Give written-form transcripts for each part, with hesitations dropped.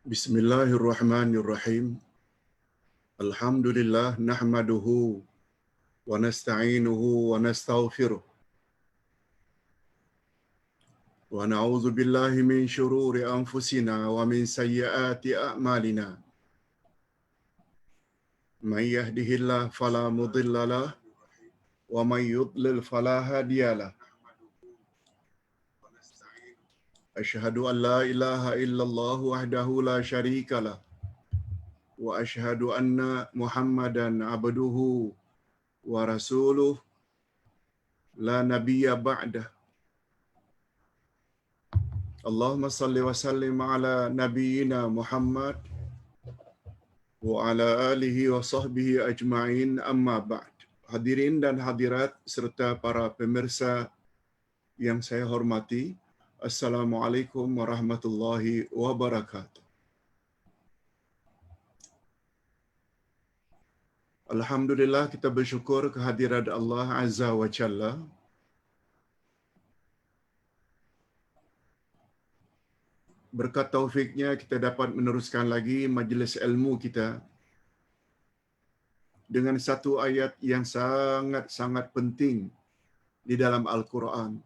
Bismillahirrahmanirrahim. Alhamdulillah nahmaduhu wa nasta'inuhu wa nastaghfiruh. Wa na'udzu billahi min shururi anfusina wa min sayyiati a'malina. Man yahdihillahu fala mudilla lahu wa man yudlil fala hadiya lahu. Asyhadu an la ilaha illallah wahdahu la syarika lahu wa asyhadu anna Muhammadan abduhu wa rasuluh la nabiyya ba'dah. Allahumma salli wa sallim ala nabiyyina Muhammad wa ala alihi wa sahbihi ajma'in, amma ba'd. Hadirin dan hadirat serta para pemirsa yang saya hormati, Assalamualaikum warahmatullahi wabarakatuh. Alhamdulillah, kita bersyukur kehadirat Allah Azza wa Jalla. Berkat taufiknya kita dapat meneruskan lagi majlis ilmu kita dengan satu ayat yang sangat-sangat penting di dalam Al-Quran.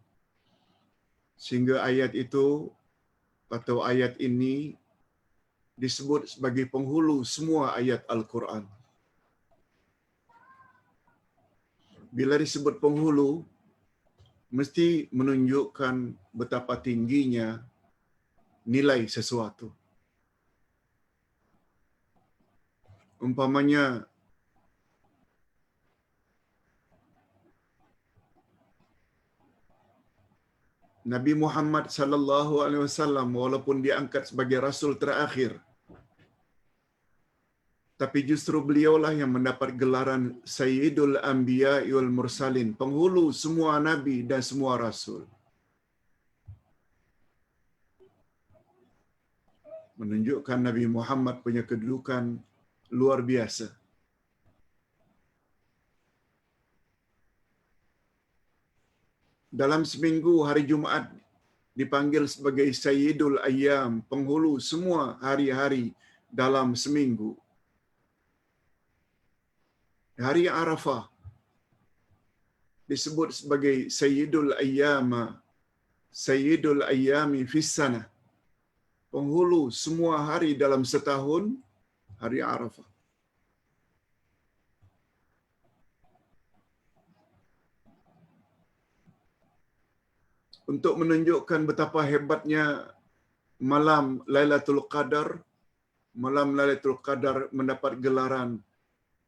Sehingga ayat itu atau ayat ini disebut sebagai penghulu semua ayat Al-Quran. Bila disebut penghulu, mesti menunjukkan betapa tingginya nilai sesuatu. Umpamanya, Nabi Muhammad sallallahu alaihi wasallam walaupun diangkat sebagai rasul terakhir, tapi justru beliaulah yang mendapat gelaran Sayyidul Anbiya wal Mursalin, penghulu semua nabi dan semua rasul. Menunjukkan Nabi Muhammad punya kedudukan luar biasa. Dalam seminggu, hari Jumaat dipanggil sebagai Sayyidul Ayyam, penghulu semua hari-hari dalam seminggu. Hari Arafah disebut sebagai Sayyidul Ayyama, Sayyidul Ayyami fis sanah, penghulu semua hari dalam setahun, hari Arafah. Untuk menunjukkan betapa hebatnya malam Lailatul Qadar, malam Lailatul Qadar mendapat gelaran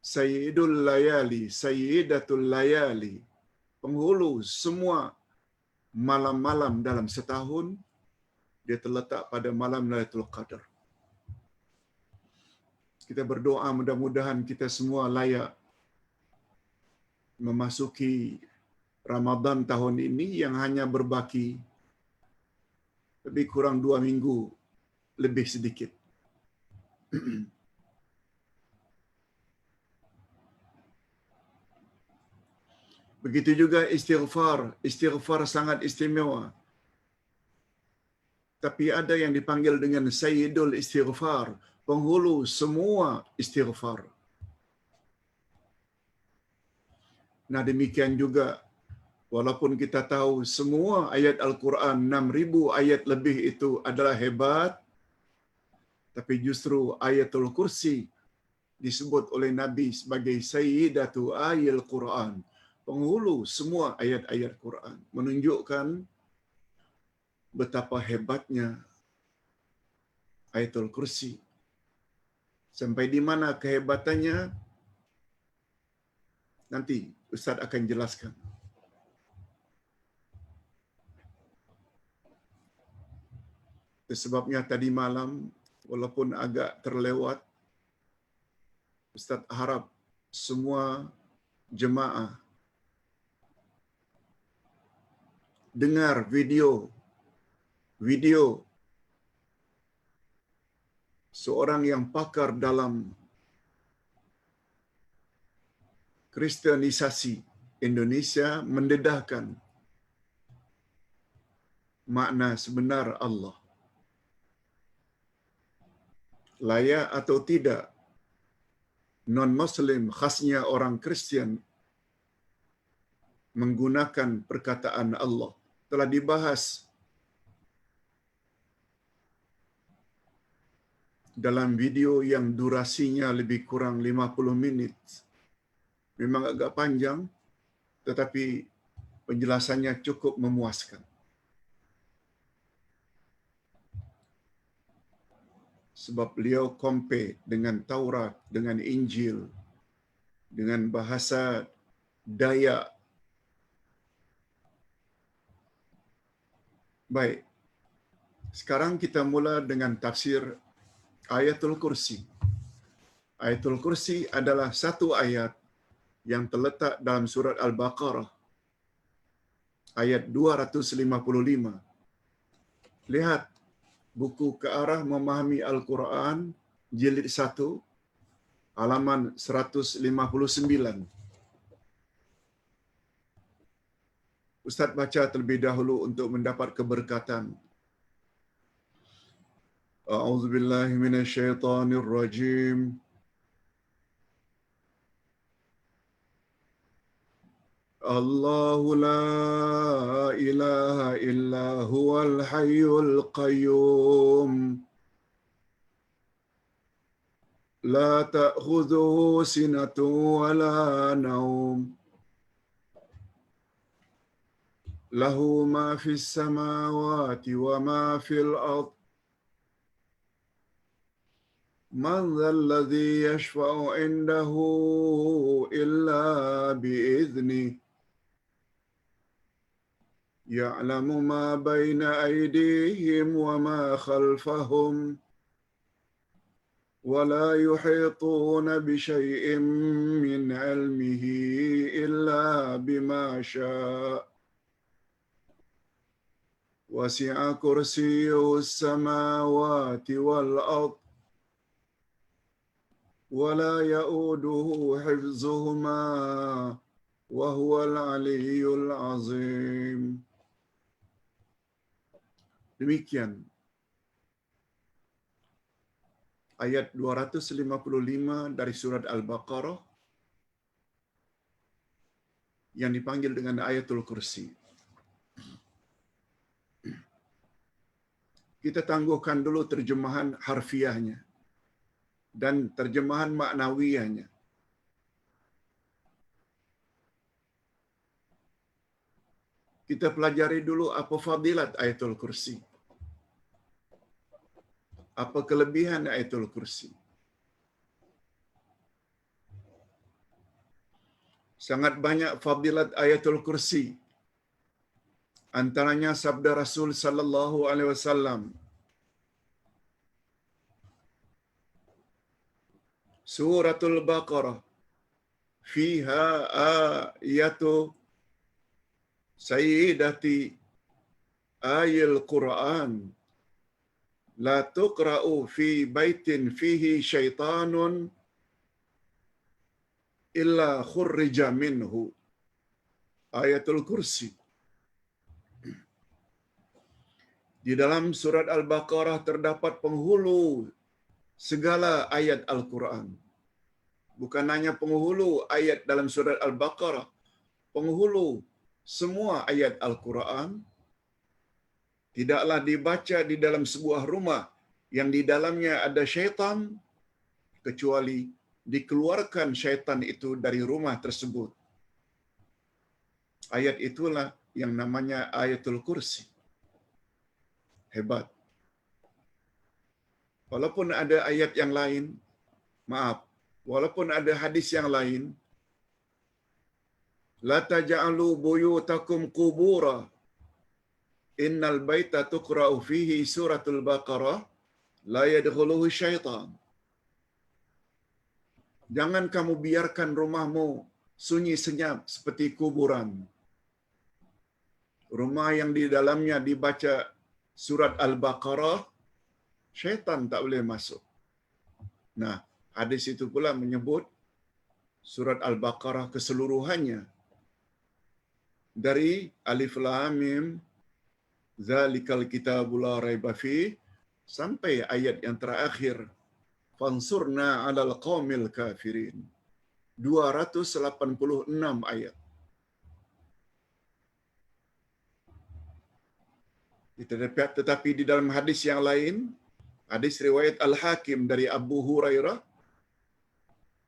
Sayyidul Layali, Sayyidatul Layali, penghulu semua malam-malam dalam setahun, dia terletak pada malam Lailatul Qadar. Kita berdoa mudah-mudahan kita semua layak memasuki Ramadan tahun ini yang hanya berbaki lebih kurang 2 minggu lebih sedikit. Begitu juga istighfar. Istighfar sangat istimewa. Tapi ada yang dipanggil dengan Sayyidul Istighfar, penghulu semua istighfar. Nah, demikian juga walaupun kita tahu semua ayat Al-Quran 6,000 ayat lebih itu adalah hebat, tapi justru ayatul kursi disebut oleh Nabi sebagai Sayyidatu Ayil Quran, penghulu semua ayat-ayat Quran, menunjukkan betapa hebatnya ayatul kursi. Sampai di mana kehebatannya, nanti Ustaz akan jelaskan. Sebabnya tadi malam, walaupun agak terlewat, Ustaz harap semua jemaah dengar video seorang yang pakar dalam Kristenisasi Indonesia mendedahkan makna sebenar Allah. layak atau tidak non-Muslim, khasnya orang Kristian, menggunakan perkataan Allah. Telah dibahas dalam video yang durasinya lebih kurang 50 minit. Memang agak panjang, tetapi penjelasannya cukup memuaskan. Sebab beliau compare dengan Taurat, dengan Injil, dengan bahasa Dayak. Baik, sekarang kita mula dengan tafsir Ayatul Kursi. Ayatul Kursi adalah satu ayat yang terletak dalam surat Al-Baqarah, ayat 255. Lihat buku Ke Arah Memahami Al-Quran, jilid 1, halaman 159. Ustaz baca terlebih dahulu untuk mendapat keberkatan. A'udzubillahi minasyaitonirrajim. Allahu la ilaha illa huwal hayyul qayyum. La ta'khudhuhu sinatun wa la nawm. Lahu ma fis samawati wa ma fil ardh. Man dhal ladzi yashfa'u 'indahu illa bi'idhnihi. Ya'lamu ma baina aydihim wa ma khalfahum. Wa la yuhituna bi syai'in min 'ilmihi illa bima syaa'. Wasi'a kursiyyuhu as-samawati wal ardh. ولا يؤوده حفظهما وهو العلي العظيم. Demikian ayat 255 dari surat Al-Baqarah yang dipanggil dengan Ayatul Kursi. Kita tangguhkan dulu terjemahan harfiahnya dan terjemahan maknawiyahnya. Kita pelajari dulu apa fadilat Ayatul Kursi. Apa kelebihan Ayatul Kursi. Sangat banyak fadilat Ayatul Kursi. Antaranya sabda Rasul sallallahu alaihi wasallam, Suratul Baqarah fiha ayatu sayyidati ayil Quran la tuqra'u fi baitin fihi syaitanun illa khurrija minhu. Ayatul Kursi. Di dalam surat Al-Baqarah terdapat penghulu segala ayat Al-Quran. Bukan hanya penghulu ayat dalam surat Al-Baqarah, penghulu semua ayat Al-Quran tidaklah dibaca di dalam sebuah rumah yang di dalamnya ada syaitan, kecuali dikeluarkan syaitan itu dari rumah tersebut. Ayat itulah yang namanya Ayatul Kursi. Hebat. Walaupun ada ayat yang lain, walaupun ada hadis yang lain, la taj'alu buyutakum qubura innal baita tuqra'u fihi suratul Baqarah la yadkhuluhu syaitan. Jangan kamu biarkan rumahmu sunyi senyap seperti kuburan. Rumah yang di dalamnya dibaca surat Al-Baqarah, syaitan tak boleh masuk. Nah, hadis itu pula menyebut surat Al-Baqarah keseluruhannya, dari Alif Lam Mim Zalikal Kitabul La Raiba Fi sampai ayat yang terakhir, fansurna 'alal qaumil kafirin. 286 ayat. Tetapi di dalam hadis yang lain, hadis riwayat Al-Hakim dari Abu Hurairah,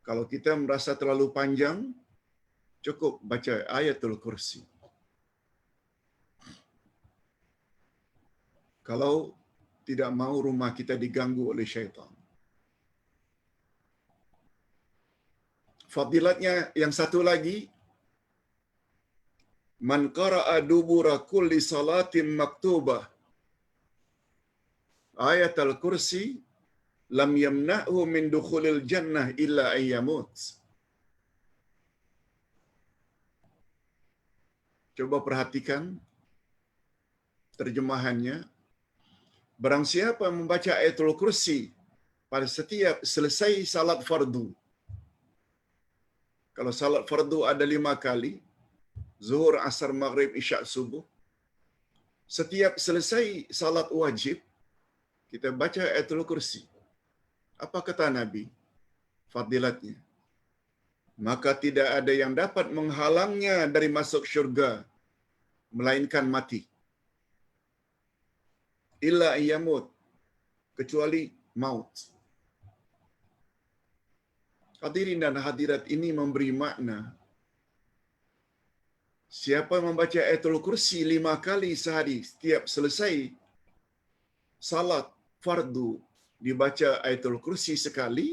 kalau kita merasa terlalu panjang, cukup baca ayatul kursi. Kalau tidak mahu rumah kita diganggu oleh syaitan. Fadilatnya yang satu lagi, man qara'a dubura kulli salatin maktubah ayatul kursi lam yamna'hu min dukhulil jannah illa ayyamut. Coba perhatikan terjemahannya. Barang siapa membaca ayatul kursi pada setiap selesai salat fardu. Kalau salat fardu ada 5 kali, zuhur, asar, maghrib, isyak, subuh. Setiap selesai salat wajib, kita baca ayatul kursi. Apa kata Nabi? Fadilatnya. Maka tidak ada yang dapat menghalangnya dari masuk syurga, melainkan mati. Illa ayyamut, kecuali maut. Hadirin dan hadirat, ini memberi makna. Siapa membaca ayatul kursi 5 kali sehari, setiap selesai salat fardu dibaca ayatul kursi sekali,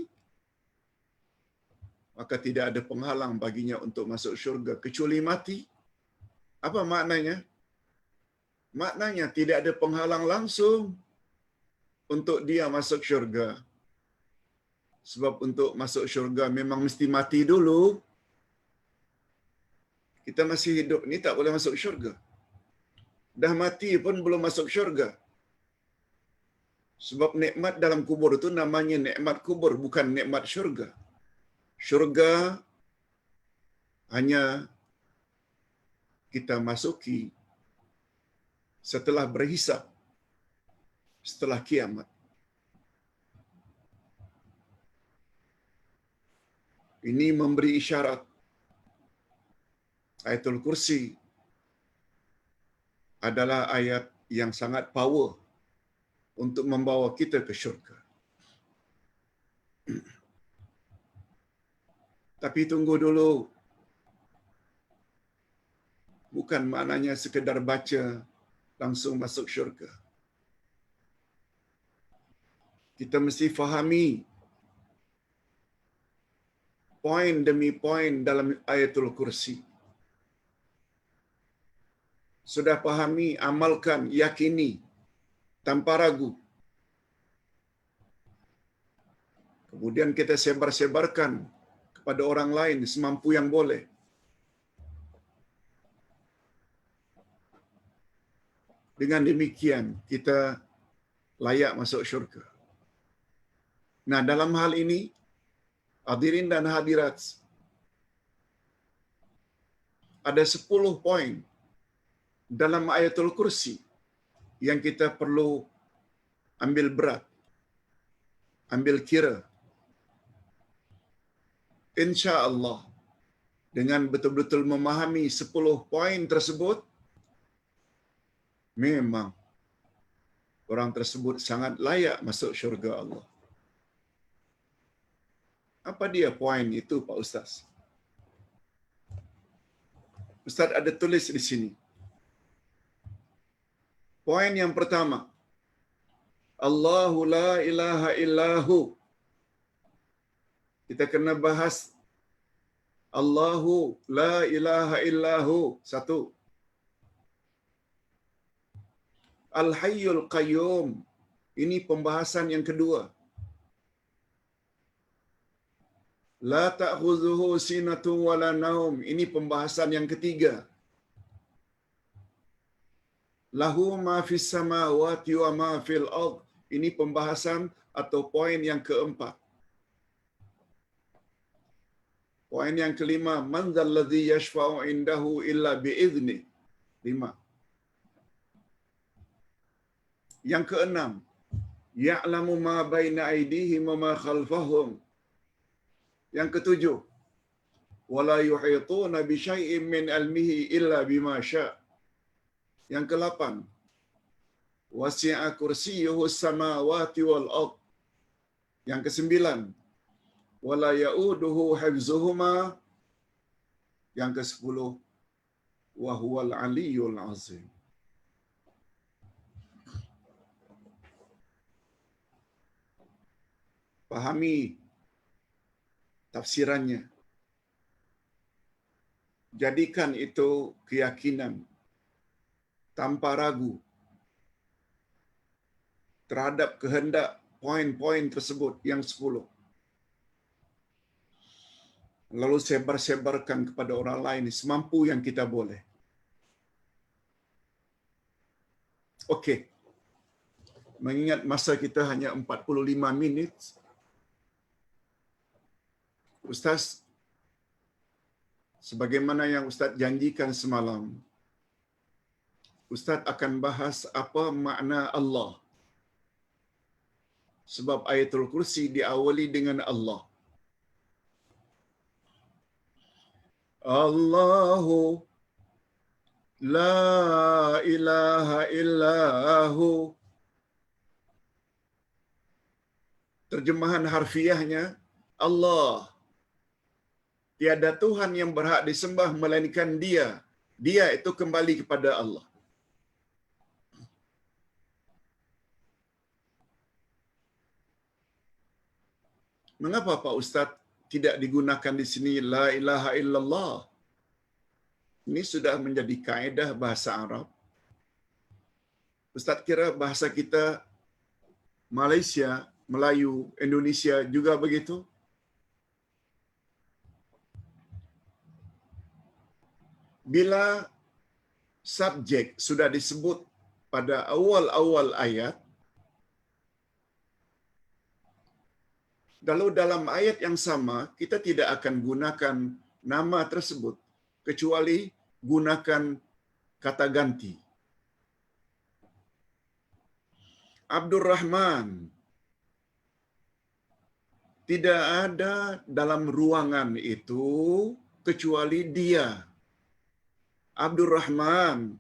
maka tidak ada penghalang baginya untuk masuk syurga kecuali mati. Apa maknanya? Maknanya tidak ada penghalang langsung untuk dia masuk syurga. Sebab untuk masuk syurga memang mesti mati dulu. Kita masih hidup ni tak boleh masuk syurga. Dah mati pun belum masuk syurga. Sebab nikmat dalam kubur itu namanya nikmat kubur, bukan nikmat syurga. Syurga hanya kita masuki setelah berhisab, setelah kiamat. Ini memberi isyarat ayatul kursi adalah ayat yang sangat power untuk membawa kita ke syurga. Tapi tunggu dulu. Bukan maknanya sekedar baca langsung masuk syurga. Kita mesti fahami poin demi poin dalam ayatul kursi. Sudah pahami, amalkan, yakini tanpa ragu. Kemudian kita sebar-sebarkan kepada orang lain semampu yang boleh. Dengan demikian, kita layak masuk syurga. Nah, dalam hal ini, hadirin dan hadirat, ada 10 poin dalam ayatul kursi yang kita perlu ambil berat, ambil kira. Insya Allah, dengan betul-betul memahami 10 poin tersebut, memang orang tersebut sangat layak masuk syurga Allah. Apa dia poin itu, Pak Ustaz? Ustaz ada tulis di sini. Poin yang pertama, Allahu la ilaha illahu. Kita kena bahas Allahu la ilaha illahu. Satu. Al-Hayyul Qayyum. Ini pembahasan yang kedua. La ta'khudhuhu sinatun wa la naum. Ini pembahasan yang ketiga. Lahu ma fis samawati wa ma fil ard. Ini pembahasan atau poin yang keempat. Poin yang kelima, man dzalladzi yashfa'u indahu illa bi'idznih. 5. Yang keenam, Ya'lamu ma baina aydihim wa ma khalfahum. Yang ketujuh, wala yuhituna bi syai'in min ilmihi illa bima syaa. Yang kelapan, wasi'a kursiyyuhu samawati wal ard. Yang kesembilan, wala ya'uduhu hifzuhuma. Yang kesepuluh, wa huwal aliyyul azim. Pahami tafsirannya. Jadikan itu keyakinan tanpa ragu terhadap kehendak poin-poin tersebut yang 10. Lalu sebar-sebarkan kepada orang lain semampu yang kita boleh. Okey. Mengingat masa kita hanya 45 minit, Ustaz, sebagaimana yang Ustaz janjikan semalam, Ustaz akan bahas apa makna Allah. Sebab ayatul kursi diawali dengan Allah. Allahu la ilaha illahu. Terjemahan harfiahnya, Allah, tiada Tuhan yang berhak disembah melainkan Dia. Dia itu kembali kepada Allah. Mengapa Pak Ustaz tidak digunakan di sini la ilaha illallah? Ini sudah menjadi kaedah bahasa Arab. Ustaz kira bahasa kita Malaysia, Melayu, Indonesia juga begitu? Bila subjek sudah disebut pada awal-awal ayat, kalau dalam ayat yang sama, kita tidak akan gunakan nama tersebut, kecuali gunakan kata ganti. Abdul Rahman tidak ada dalam ruangan itu kecuali dia. Abdul Rahman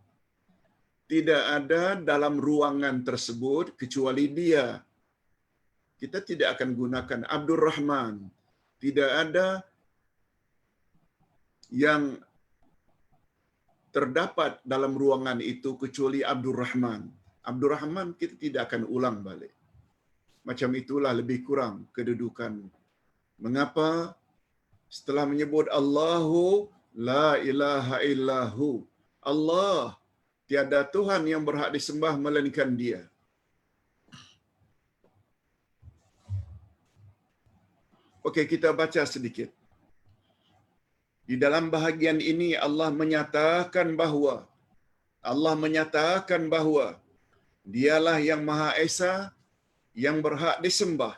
tidak ada dalam ruangan tersebut kecuali dia. Kita tidak akan gunakan Abdul Rahman. Tidak ada yang terdapat dalam ruangan itu kecuali Abdul Rahman. Abdul Rahman kita tidak akan ulang balik. Macam itulah lebih kurang kedudukan. Mengapa setelah menyebut Allahu la ilaha illahu, Allah, tiada Tuhan yang berhak disembah melainkan Dia. Okey, kita baca sedikit. Di dalam bahagian ini Allah menyatakan bahawa Dialah yang Maha Esa, yang berhak disembah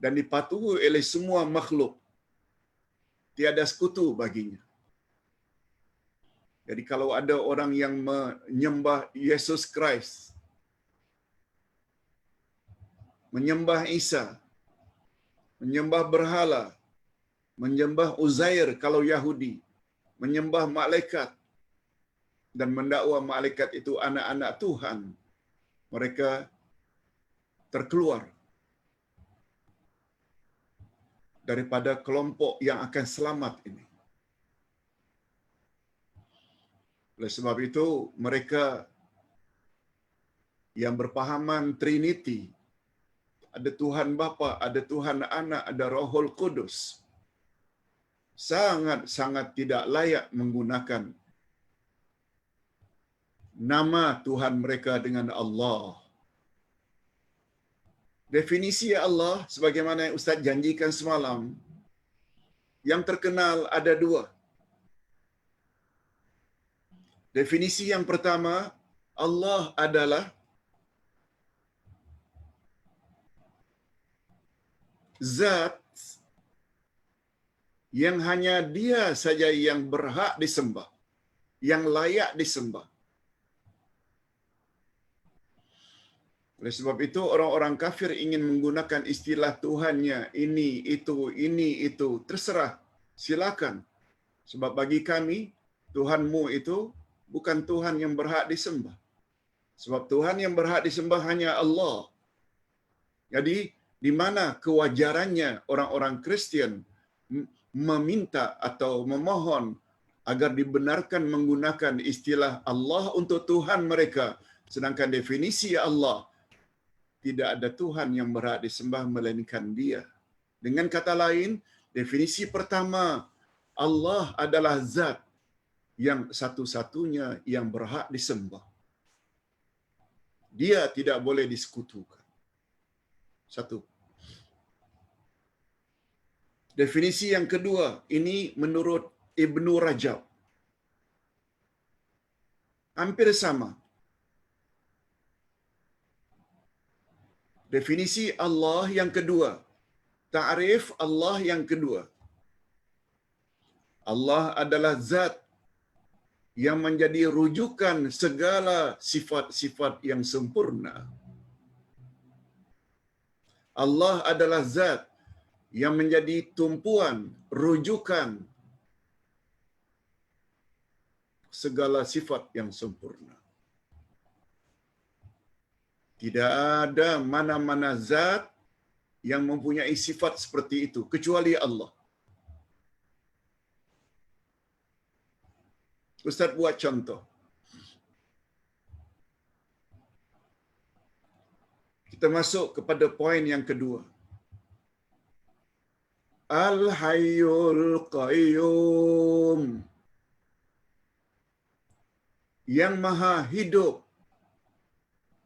dan dipatuhi oleh semua makhluk. Tiada sekutu baginya. Jadi kalau ada orang yang menyembah Yesus Kristus, menyembah Isa, menyembah berhala, menyembah Uzair kalau Yahudi, menyembah malaikat dan mendakwa malaikat itu anak-anak Tuhan, mereka terkeluar daripada kelompok yang akan selamat ini. Oleh sebab itu, mereka yang berpahaman Trinity, ada Tuhan Bapa, ada Tuhan Anak, ada Rohul Kudus, sangat-sangat tidak layak menggunakan nama Tuhan mereka dengan Allah. Definisi Allah, sebagaimana yang Ustaz janjikan semalam, yang terkenal ada dua. Definisi yang pertama, Allah adalah zat yang hanya Dia saja yang berhak disembah, yang layak disembah. Oleh sebab itu, orang-orang kafir ingin menggunakan istilah Tuhannya, ini, itu. Terserah, silakan. Sebab bagi kami, Tuhanmu itu bukan Tuhan yang berhak disembah. Sebab Tuhan yang berhak disembah hanya Allah. Jadi, di mana kewajarannya orang-orang Kristian meminta atau memohon agar dibenarkan menggunakan istilah Allah untuk Tuhan mereka, sedangkan definisi Allah, tidak ada Tuhan yang berhak disembah melainkan Dia. Dengan kata lain, definisi pertama, Allah adalah zat yang satu-satunya yang berhak disembah. Dia tidak boleh disekutukan. Satu. Definisi yang kedua, ini menurut Ibnu Rajab. Hampir sama. Definisi Allah yang kedua. Ta'rif Allah yang kedua. Allah adalah zat yang menjadi rujukan segala sifat-sifat yang sempurna. Allah adalah zat yang menjadi tumpuan, rujukan segala sifat yang sempurna. Tidak ada mana-mana zat yang mempunyai sifat seperti itu, kecuali Allah. Ustaz buat contoh. Kita masuk kepada poin yang kedua. Al-Hayyul Qayyum. Yang maha hidup,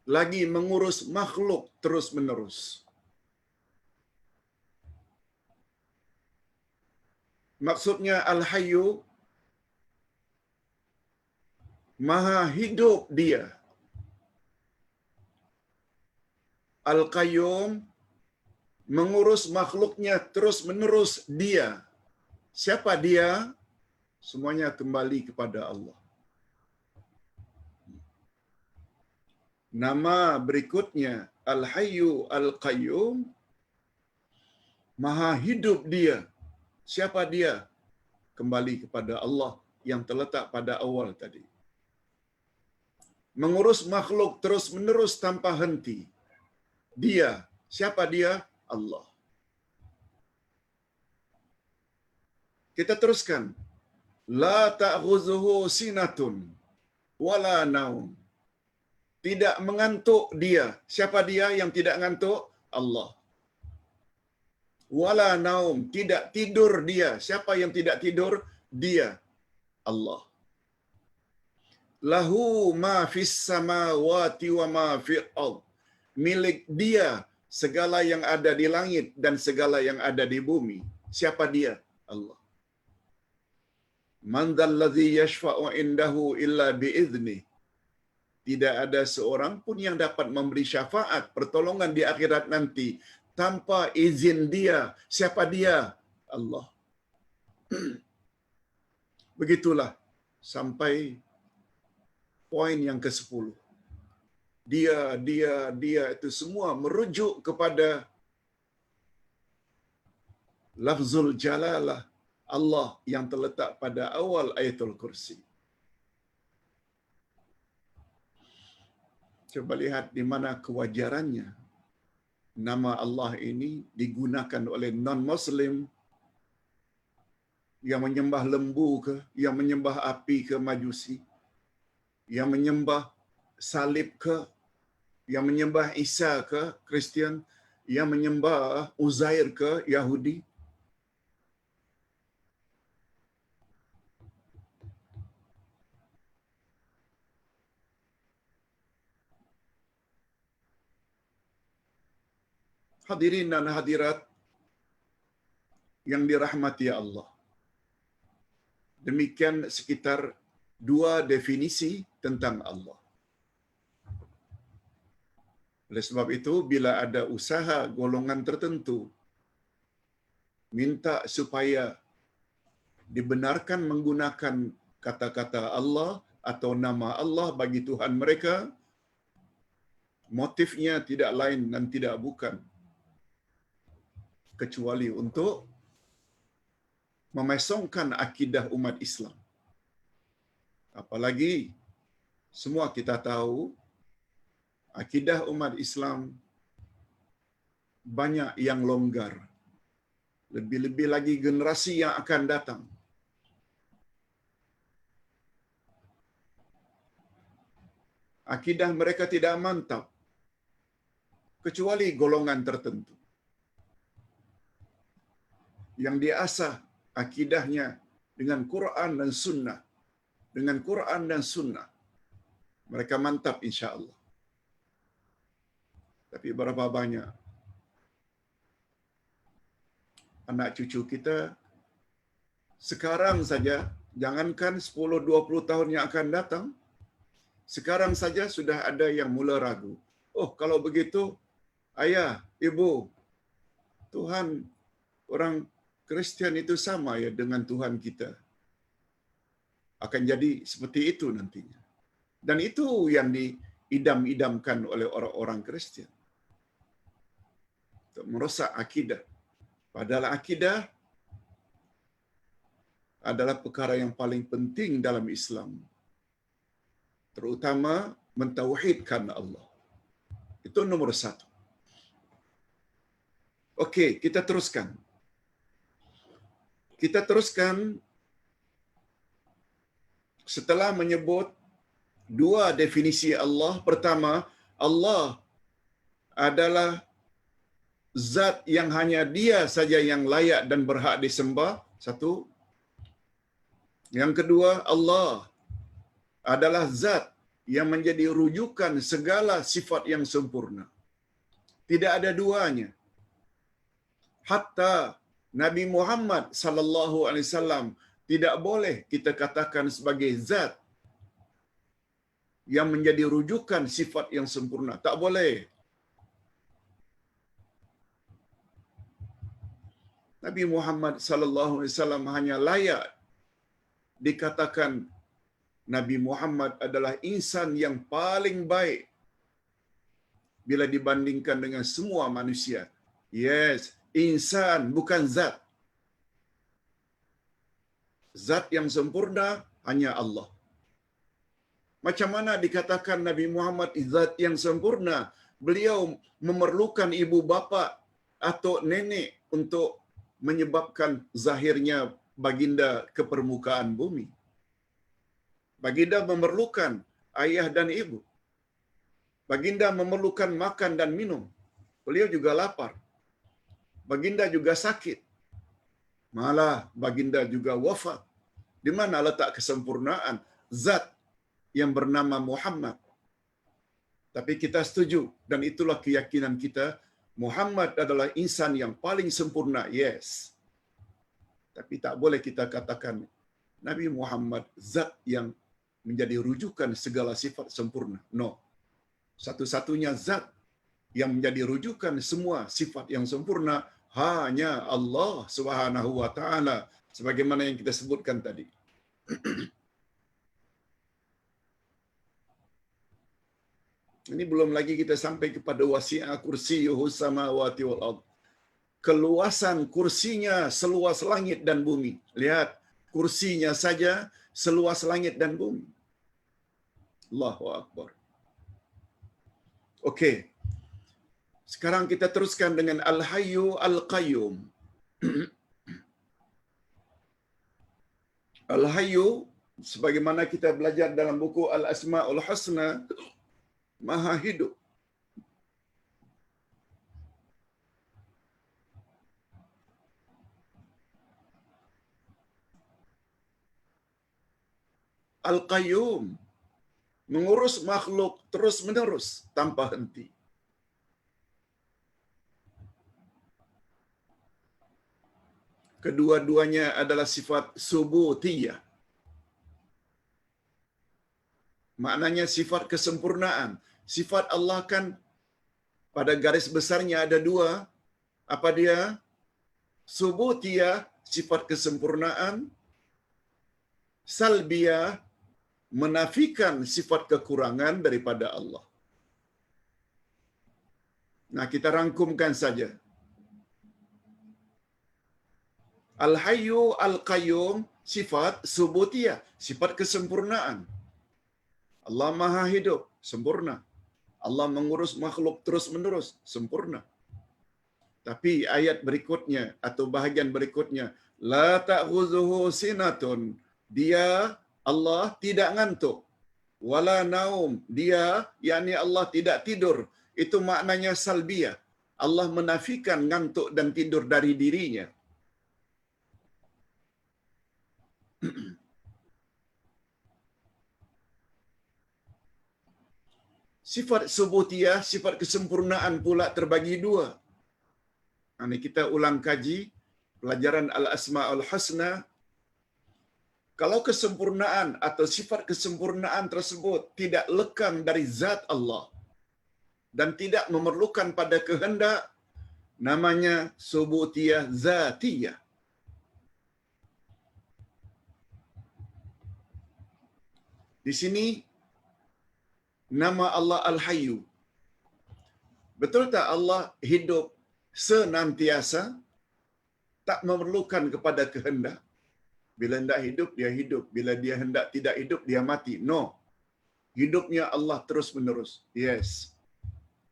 lagi mengurus makhluk terus-menerus. Maksudnya Al-Hayyu, maha hidup Dia. Al-Qayyum, mengurus makhluknya terus-menerus Dia. Siapa Dia? Semuanya kembali kepada Allah. Nama berikutnya Al-Hayyu Al-Qayyum, maha hidup Dia. Siapa Dia? Kembali kepada Allah yang terletak pada awal tadi. Mengurus makhluk terus-menerus tanpa henti. Dia. Siapa Dia? Allah. Kita teruskan. La ta'khuzuhu sinatun wala naum. Tidak mengantuk Dia. Siapa Dia yang tidak mengantuk? Allah. Wala naum. Tidak tidur Dia. Siapa yang tidak tidur? Dia. Allah. Lahu ma fis samawati wa ma fil ardh. Milik Dia segala yang ada di langit dan segala yang ada di bumi. Siapa Dia? Allah. Man dzalladzi yashfa'u indahu illa bi'idznih. Tidak ada seorang pun yang dapat memberi syafaat, pertolongan di akhirat nanti tanpa izin Dia. Siapa Dia? Allah. Begitulah sampai poin yang ke-10. Dia itu semua merujuk kepada lafzul jalalah Allah yang terletak pada awal ayatul kursi. Coba lihat di mana kewajarannya nama Allah ini digunakan oleh non-Muslim yang menyembah lembu ke, yang menyembah api ke, Majusi, yang menyembah salib ke, yang menyembah Isa ke, Kristian, yang menyembah Uzair ke, Yahudi. Hadirin dan hadirat yang dirahmati Allah. Demikian sekitar 2 definisi tentang Allah. Oleh sebab itu, bila ada usaha golongan tertentu minta supaya dibenarkan menggunakan kata-kata Allah atau nama Allah bagi Tuhan mereka, Motifnya tidak lain dan tidak bukan kecuali untuk memesongkan akidah umat Islam. Apalagi semua kita tahu akidah umat Islam banyak yang longgar. Lebih-lebih lagi generasi yang akan datang. Akidah mereka tidak mantap kecuali golongan tertentu yang diasah akidahnya dengan Quran dan Sunnah. Dengan Quran dan Sunnah mereka mantap insya-Allah. Tapi berapa banyak anak cucu kita sekarang saja, jangankan 10-20 tahun yang akan datang, sekarang saja sudah ada yang mula ragu. Oh, kalau begitu, ayah, ibu, Tuhan orang Kristian itu sama ya dengan Tuhan kita. Akan jadi seperti itu nantinya. Dan itu yang diidam-idamkan oleh orang-orang Kristian. Untuk merosak akidah. Padahal akidah adalah perkara yang paling penting dalam Islam. Terutama mentauhidkan Allah. Itu nomor satu. Okey, kita teruskan. Kita teruskan setelah menyebut dua definisi Allah. Pertama, Allah adalah zat yang hanya Dia saja yang layak dan berhak disembah. Satu. Yang kedua, Allah adalah zat yang menjadi rujukan segala sifat yang sempurna. Tidak ada duanya. Hatta Nabi Muhammad sallallahu alaihi wasallam tidak boleh kita katakan sebagai zat yang menjadi rujukan sifat yang sempurna. Tak boleh. Nabi Muhammad sallallahu alaihi wasallam hanya layak dikatakan Nabi Muhammad adalah insan yang paling baik bila dibandingkan dengan semua manusia. Yes, insan bukan zat. Zat yang sempurna hanya Allah. Macam mana dikatakan Nabi Muhammad zat yang sempurna? Beliau memerlukan ibu bapa atau nenek untuk menyebabkan zahirnya baginda ke permukaan bumi. Baginda memerlukan ayah dan ibu. Baginda memerlukan makan dan minum. Beliau juga lapar. Baginda juga sakit. Malah baginda juga wafat. Di mana letak kesempurnaan zat yang bernama Muhammad? Tapi kita setuju dan itulah keyakinan kita, Muhammad adalah insan yang paling sempurna. Yes. Tapi tak boleh kita katakan Nabi Muhammad zat yang menjadi rujukan segala sifat sempurna. No. Satu-satunya zat yang menjadi rujukan semua sifat yang sempurna hanya Allah Subhanahu wa taala, sebagaimana yang kita sebutkan tadi. Ini belum lagi kita sampai kepada wasi'a kursiyyuhu samawati wal ardh. Keluasan kursinya seluas langit dan bumi. Lihat, kursinya saja seluas langit dan bumi. Allahu akbar. Okey. Sekarang kita teruskan dengan Al-Hayyu Al-Qayyum. Al-Hayyu sebagaimana kita belajar dalam buku Al-Asma'ul Husna, Maha hidup. Al-Qayyum mengurus makhluk terus-menerus tanpa henti. Kedua-duanya adalah sifat subutiyah. Maknanya sifat kesempurnaan. Sifat Allah kan pada garis besarnya ada dua. Apa dia? Subutiyah, sifat kesempurnaan. Salbiyah, menafikan sifat kekurangan daripada Allah. Nah, kita rangkumkan saja. Al-Hayyu Al-Qayyum sifat subutiyah, sifat kesempurnaan. Allah Maha hidup, sempurna. Allah mengurus makhluk terus-menerus, sempurna. Tapi ayat berikutnya atau bahagian berikutnya, la ta'khuzuhu sinatun. Dia Allah tidak ngantuk. Wala naum. Dia yakni Allah tidak tidur. Itu maknanya salbiyah. Allah menafikan ngantuk dan tidur dari dirinya. Sifat subutiyah, sifat kesempurnaan pula terbagi dua. Ini kita ulang kaji pelajaran Al-Asma'ul Husna. Kalau kesempurnaan atau sifat kesempurnaan tersebut tidak lekang dari zat Allah dan tidak memerlukan pada kehendak, namanya subutiyah zatiyah. Di sini nama Allah Al-Hayyu. Betul tak Allah hidup senantiasa, tak memerlukan kepada kehendak? Bila hendak hidup, dia hidup. Bila dia hendak tidak hidup, dia mati. No. Hidupnya Allah terus menerus. Yes.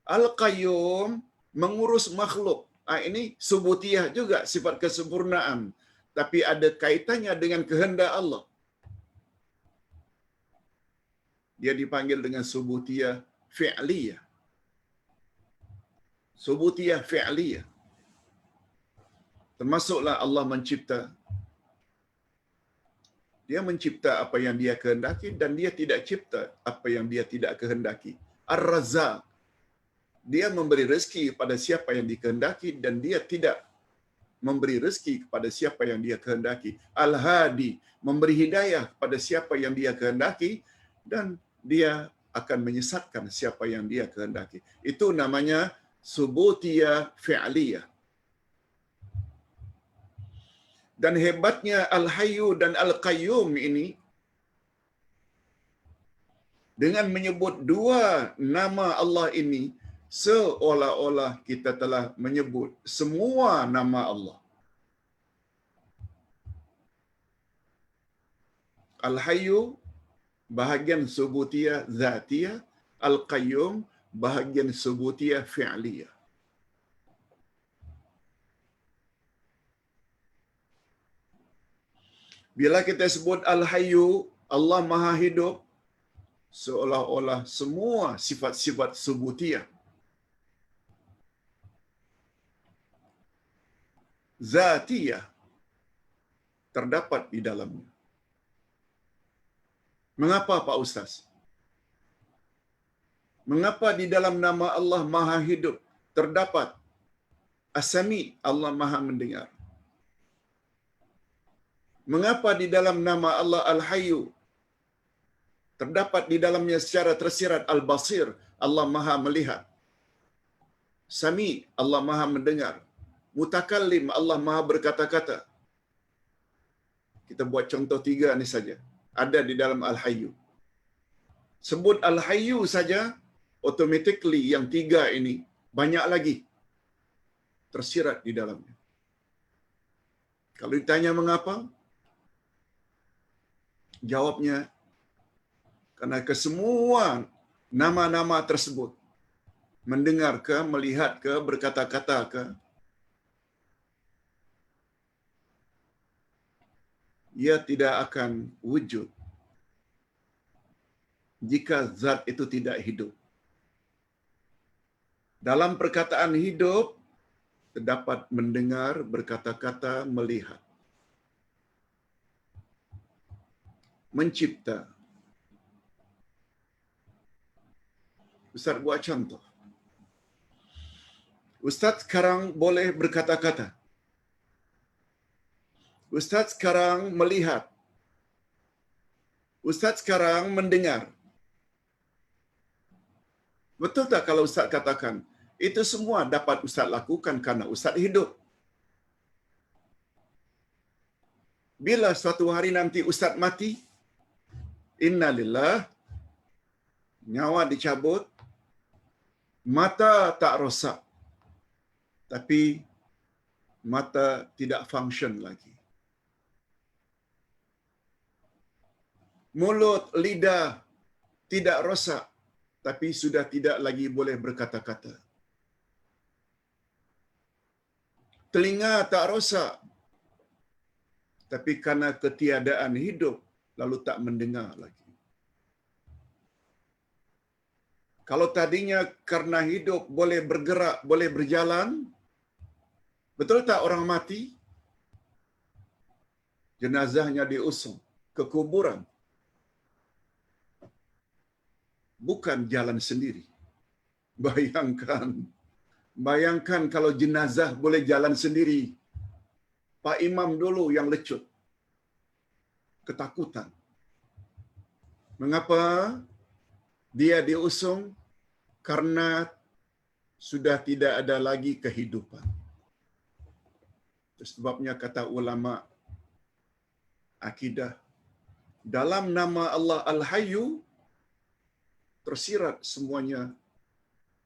Al-Qayyum mengurus makhluk. Ini subutiyah juga, sifat kesempurnaan. Tapi ada kaitannya dengan kehendak Allah. Dia dipanggil dengan subutiyah fi'liyah. Subutiyah fi'liyah. Termasuklah Allah mencipta. Dia mencipta apa yang dia kehendaki dan dia tidak cipta apa yang dia tidak kehendaki. Ar-Razzaq. Dia memberi rezeki kepada siapa yang dikehendaki dan dia tidak memberi rezeki kepada siapa yang dia kehendaki. Al-Hadi. Memberi hidayah kepada siapa yang dia kehendaki dan dia akan menyesatkan siapa yang dia kehendaki. Itu namanya subutiyah fi'liyah. Dan hebatnya Al-Hayyu dan Al-Qayyum ini, dengan menyebut dua nama Allah ini, seolah-olah kita telah menyebut semua nama Allah. Al-Hayyu bahagian subutiyah zatiyah, Al-Qayyum bahagian subutiyah fi'liyah. Bila kita sebut Al-Hayyu, Allah Maha Hidup, seolah-olah semua sifat-sifat subutiyah, zatiyah, terdapat di dalamnya. Mengapa Pak Ustaz? Mengapa di dalam nama Allah Maha Hidup terdapat As-Sami, Allah Maha Mendengar? Mengapa di dalam nama Allah Al-Hayyu terdapat di dalamnya secara tersirat Al-Basir, Allah Maha Melihat? Sami, Allah Maha Mendengar. Mutakallim, Allah Maha Berkata-kata. Kita buat contoh 3 ni saja. Ada di dalam Al-Hayyu. Sebut Al-Hayyu saja, automatically yang 3 ini banyak lagi tersirat di dalamnya. Kalau ditanya mengapa? Jawabnya, karena kesemua nama-nama tersebut, mendengar ke, melihat ke, berkata-kata ke, ia tidak akan wujud jika zat itu tidak hidup. Dalam perkataan hidup, terdapat mendengar, berkata-kata, melihat. Mencipta. Ustaz buat contoh. Ustaz sekarang boleh berkata-kata. Ustaz sekarang melihat. Ustaz sekarang mendengar. Betul tak kalau Ustaz katakan, itu semua dapat Ustaz lakukan karena Ustaz hidup? Bila suatu hari nanti Ustaz mati, innalillah, nyawa dicabut, mata tak rosak, tapi mata tidak function lagi. Mulut, lidah tidak rosak, tapi sudah tidak lagi boleh berkata-kata. Telinga tak rosak, tapi karena ketiadaan hidup, lalu tak mendengar lagi. Kalau tadinya karena hidup boleh bergerak, boleh berjalan, betul tak orang mati? Jenazahnya diusung ke kuburan. Bukan jalan sendiri. Bayangkan kalau jenazah boleh jalan sendiri. Pak Imam dulu yang lecut. Ketakutan. Mengapa dia diusung? Karena sudah tidak ada lagi kehidupan. Sebabnya kata ulama akidah, dalam nama Allah Al-Hayyu tersirat semuanya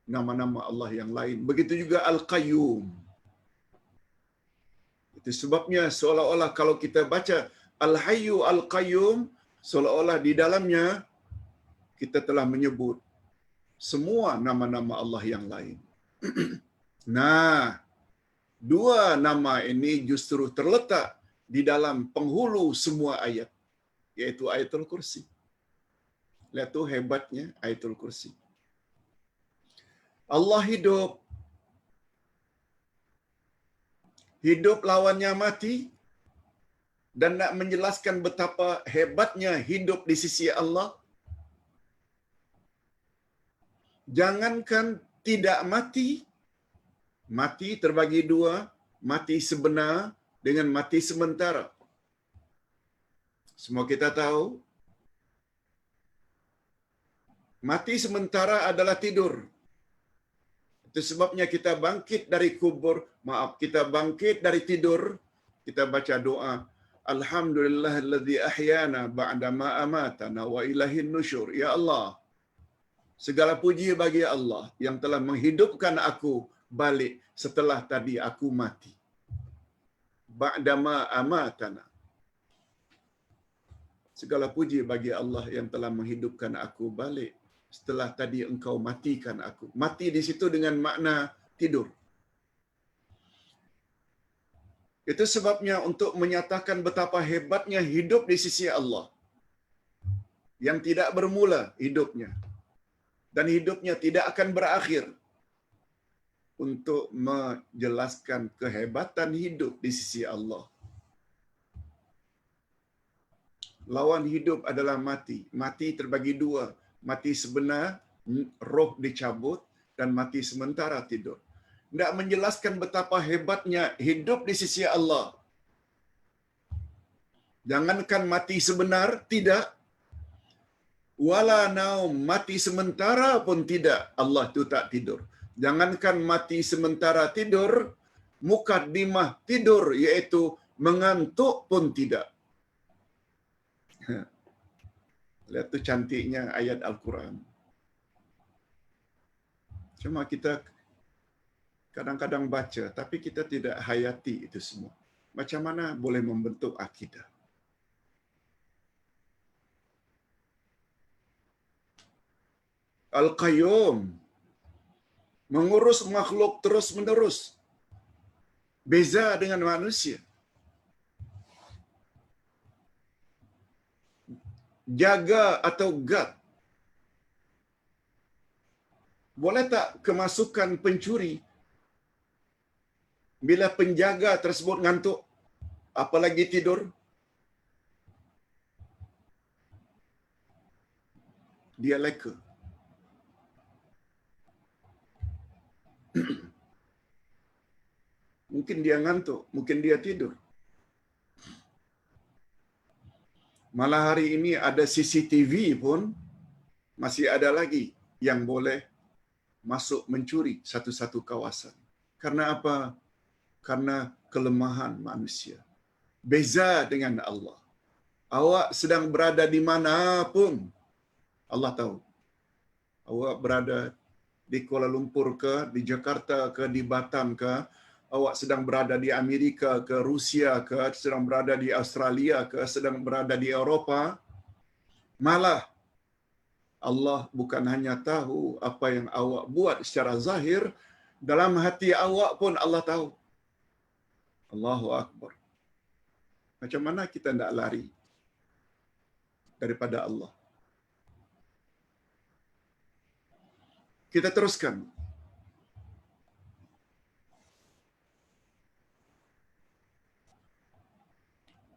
nama-nama Allah yang lain. Begitu juga Al-Qayyum. Itu sebabnya seolah-olah kalau kita baca Al-Hayyu Al-Qayyum, seolah-olah di dalamnya kita telah menyebut semua nama-nama Allah yang lain. Nah, dua nama ini justru terletak di dalam penghulu semua ayat, yaitu Ayatul Kursi. Lihat tu hebatnya Ayatul Kursi. Allah hidup. Hidup lawannya mati. Dan nak menjelaskan betapa hebatnya hidup di sisi Allah. Jangankan tidak mati. Mati terbagi dua. Mati sebenar dengan mati sementara. Semua kita tahu. Mati sementara adalah tidur. Itu sebabnya kita bangkit dari kubur, kita bangkit dari tidur, kita baca doa, Alhamdulillahilladzi ahyana ba'da ma amatana wa ilaihin nusyur. Ya Allah, segala puji bagi Allah yang telah menghidupkan aku balik setelah tadi aku mati. Ba'da ma amatana. Segala puji bagi Allah yang telah menghidupkan aku balik setelah tadi engkau matikan aku. Mati di situ dengan makna tidur. Itu sebabnya untuk menyatakan betapa hebatnya hidup di sisi Allah. Yang tidak bermula hidupnya. Dan hidupnya tidak akan berakhir. Untuk menjelaskan kehebatan hidup di sisi Allah. Lawan hidup adalah mati. Mati terbagi dua. Mati sebenar, roh dicabut, dan mati sementara tidur. Tidak menjelaskan betapa hebatnya hidup di sisi Allah. Jangankan mati sebenar, tidak. Wala naum, mati sementara pun tidak. Allah itu tak tidur. Jangankan mati sementara tidur, mukaddimah tidur, iaitu mengantuk pun tidak. Lihat tu cantiknya ayat Al-Quran. Cuma kita kadang-kadang baca, tapi kita tidak hayati itu semua. Macam mana boleh membentuk akidah? Al-Qayyum mengurus makhluk terus-menerus. Beza dengan manusia. Jaga atau guard. Boleh tak kemasukan pencuri bila penjaga tersebut ngantuk, apalagi tidur? Dia leka. Mungkin dia ngantuk, mungkin dia tidur. Malah hari ini ada CCTV pun masih ada lagi yang boleh masuk mencuri satu-satu kawasan. Karena apa? Karena kelemahan manusia. Beza dengan Allah. Awak sedang berada di mana pun, Allah tahu. Awak berada di Kuala Lumpur ke, di Jakarta ke, di Batam ke, awak sedang berada di Amerika ke, Rusia ke, sedang berada di Australia ke, sedang berada di Eropah, malah Allah bukan hanya tahu apa yang awak buat secara zahir, dalam hati awak pun Allah tahu. Allahu Akbar. Macam mana kita tidak lari daripada Allah? Kita teruskan.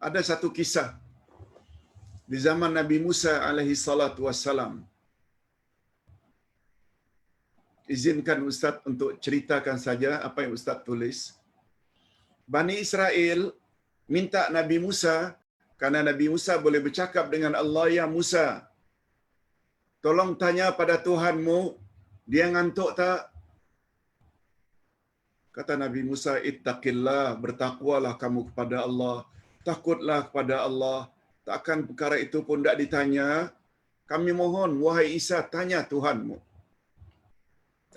Ada satu kisah di zaman Nabi Musa alaihi salatu wassalam. Izinkan Ustaz untuk ceritakan saja apa yang Ustaz tulis. Bani Israel minta Nabi Musa, karena Nabi Musa boleh bercakap dengan Allah, ya Musa, tolong tanya pada Tuhanmu, dia ngantuk tak? Kata Nabi Musa, ittaqillah, bertakwalah kamu kepada Allah, takutlah kepada Allah, takkan perkara itu pun tidak ditanya. Kami mohon, wahai Isa, tanya Tuhanmu,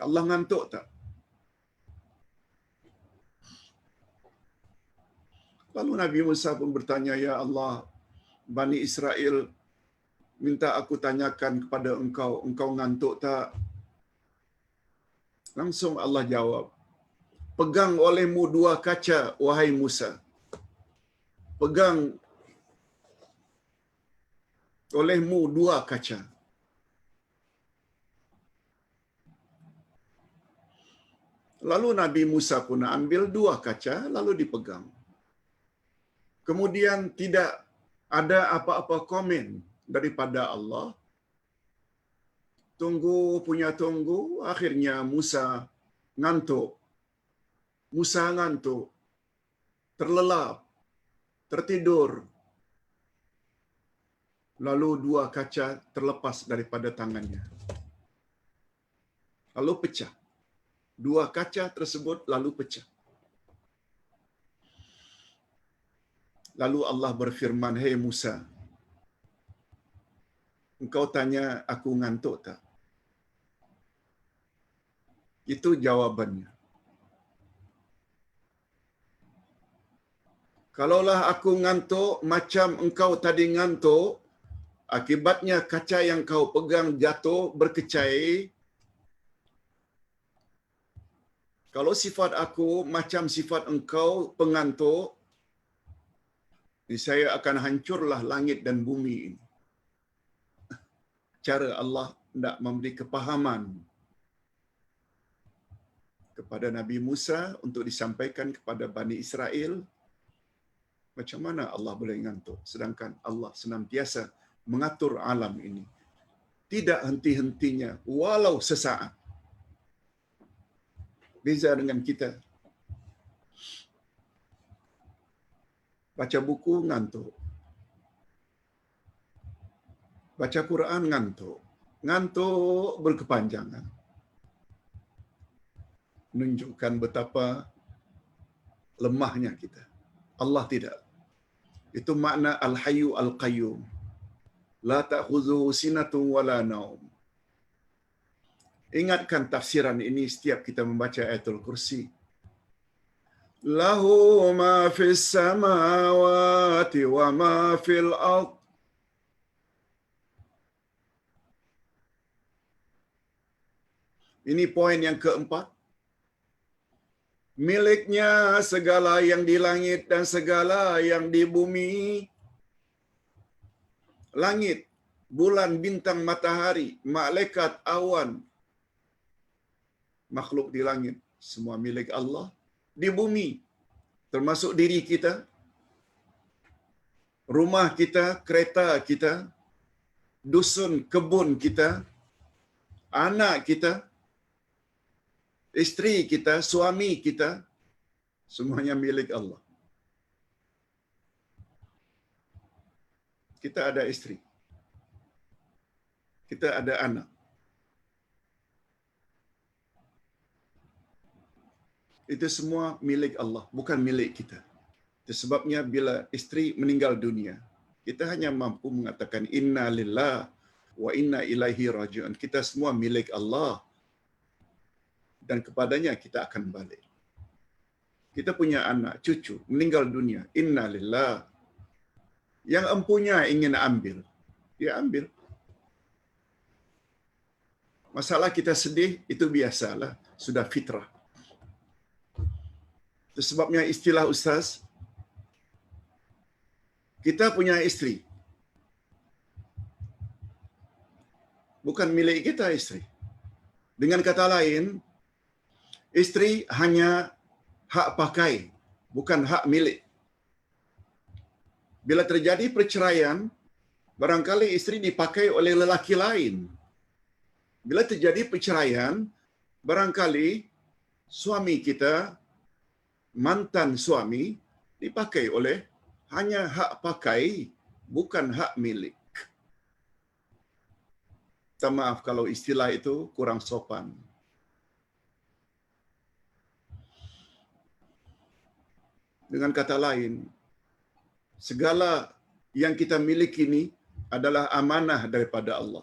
Allah ngantuk tak? Lalu Nabi Musa pun bertanya, ya Allah, Bani Israel minta aku tanyakan kepada engkau, engkau ngantuk tak? Langsung Allah jawab, pegang olehmu dua kaca, wahai Musa. Pegang olehmu dua kaca. Lalu Nabi Musa pun ambil dua kaca, lalu dipegang. Kemudian tidak ada apa-apa komen daripada Allah. Tunggu punya tunggu, akhirnya Musa ngantuk. Musa ngantuk, terlelap, tertidur. Lalu dua kaca terlepas daripada tangannya. Lalu pecah. Dua kaca tersebut lalu pecah. Lalu Allah berfirman, hei Musa, engkau tanya aku ngantuk tak? Itu jawabannya. Kalaulah aku ngantuk macam engkau tadi ngantuk, akibatnya kaca yang kau pegang jatuh berkecai. Kalau sifat aku macam sifat engkau pengantuk, saya akan hancurlah langit dan bumi ini. Cara Allah tidak memberi kepahaman kepada Nabi Musa untuk disampaikan kepada Bani Israel. Macam mana Allah boleh ngantuk? Sedangkan Allah senantiasa mengatur alam ini. Tidak henti-hentinya, walau sesaat. Beza dengan kita. Baca buku ngantuk. Baca Quran ngantuk. Ngantuk berkepanjangan. Menunjukkan betapa lemahnya kita. Allah tidak. Itu makna Al-Hayyu Al-Qayyum. La ta'khudhuhu sinatun wala naum. Ingatkan tafsiran ini setiap kita membaca Ayatul Kursi. Lahu ma fis samawati wa ma fil ard. Ini poin yang keempat. Miliknya segala yang di langit dan segala yang di bumi. Langit, bulan, bintang, matahari, malaikat, awan, makhluk di langit, semua milik Allah. Di bumi, termasuk diri kita, rumah kita, kereta kita, dusun, kebun kita, anak kita, isteri kita, suami kita, semuanya milik Allah. Kita ada isteri. Kita ada anak. Itu semua milik Allah, bukan milik kita. Itu sebabnya bila isteri meninggal dunia, kita hanya mampu mengatakan inna lillah wa inna ilaihi raji'un. Kita semua milik Allah. dan kepadanya kita akan balik. Kita punya anak, cucu, meninggal dunia. Innalillah. Yang empunya ingin ambil, dia ambil. Masalah kita sedih, itu biasalah. Sudah fitrah. Itu sebabnya istilah ustaz, kita punya istri. Bukan milik kita istri. Dengan kata lain, istri hanya hak pakai, bukan hak milik. Bila terjadi perceraian, barangkali istri dipakai oleh lelaki lain. Bila terjadi perceraian, barangkali suami kita, mantan suami, dipakai oleh hanya hak pakai, bukan hak milik. Minta maaf kalau istilah itu kurang sopan. Dengan kata lain, segala yang kita miliki ini adalah amanah daripada Allah.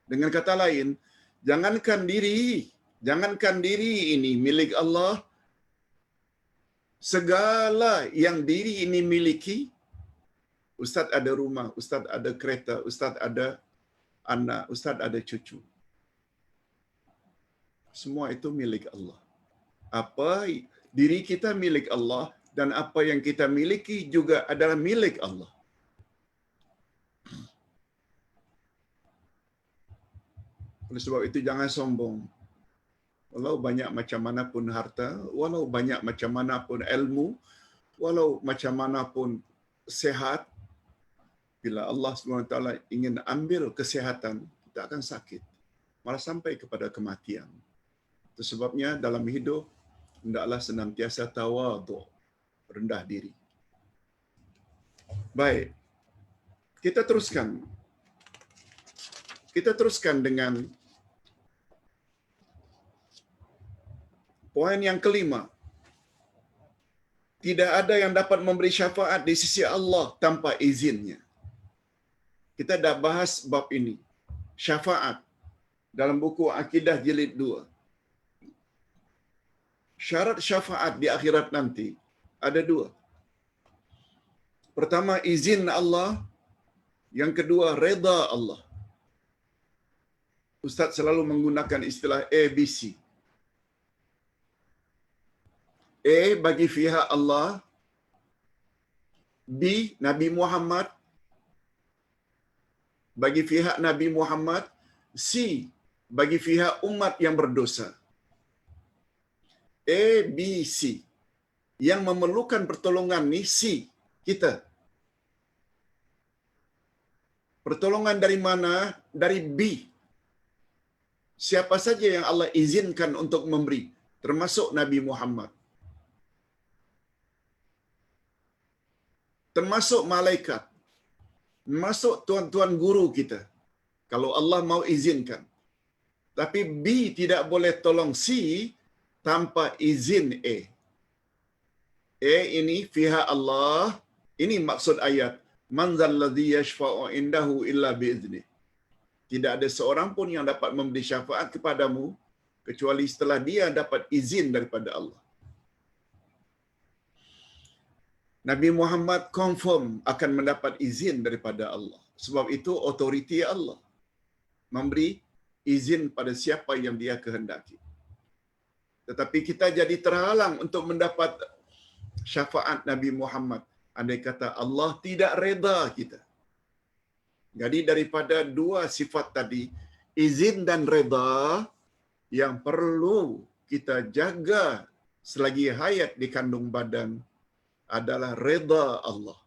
Dengan kata lain, jangankan diri ini milik Allah, segala yang diri ini miliki, ustaz ada rumah, ustaz ada kereta, ustaz ada anak, ustaz ada cucu. Semua itu milik Allah. Apa diri kita milik Allah dan apa yang kita miliki juga adalah milik Allah. Oleh sebab itu jangan sombong. Walau banyak macam mana pun harta, walau banyak macam mana pun ilmu, walau macam mana pun sehat, bila Allah SWT ingin ambil kesehatan, kita akan sakit. Malah sampai kepada kematian. Itu sebabnya dalam hidup, hendaklah senantiasa tawadhu, rendah diri. Baik, kita teruskan. Kita teruskan dengan poin yang kelima. Tidak ada yang dapat memberi syafaat di sisi Allah tanpa izinnya. Kita dah bahas bab ini. Syafaat dalam buku Akidah jilid 2. Syarat syafaat di akhirat nanti ada 2. Pertama, izin Allah. Yang kedua, redha Allah. Ustaz selalu menggunakan istilah ABC. A bagi pihak Allah, B Nabi Muhammad, bagi pihak Nabi Muhammad, C bagi pihak umat yang berdosa. A, B, C. Yang memerlukan pertolongan ni C, kita. Pertolongan dari mana? Dari B. Siapa saja yang Allah izinkan untuk memberi, termasuk Nabi Muhammad. Termasuk malaikat. Termasuk tuan-tuan guru kita. Kalau Allah mau izinkan. Tapi B tidak boleh tolong C tanpa izin A. A ini pihak Allah. Ini maksud ayat. Man zalladhi yashfa'u indahu illa bi'izni. Tidak ada seorang pun yang dapat memberi syafaat kepadamu kecuali setelah dia dapat izin daripada Allah. Nabi Muhammad confirm akan mendapat izin daripada Allah. Sebab itu otoriti Allah memberi izin pada siapa yang dia kehendaki. Tetapi kita jadi terhalang untuk mendapat syafaat Nabi Muhammad. Andai kata Allah tidak reda kita. Jadi daripada 2 sifat tadi, izin dan reda, yang perlu kita jaga selagi hayat di kandung badan adalah reda Allah.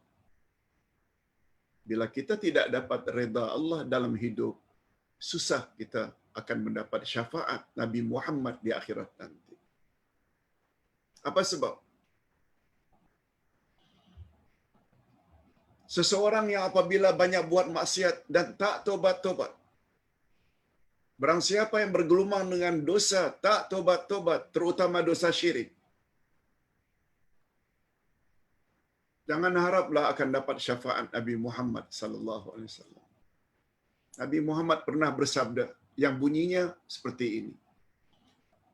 Bila kita tidak dapat reda Allah dalam hidup, susah kita akan mendapat syafaat Nabi Muhammad di akhirat nanti. Apa sebab? Seseorang yang apabila banyak buat maksiat dan tak tobat-tobat. Barang siapa yang bergelumang dengan dosa, tak tobat-tobat, terutama dosa syirik. Jangan haraplah akan dapat syafaat Nabi Muhammad sallallahu alaihi wasallam. Nabi Muhammad pernah bersabda yang bunyinya seperti ini.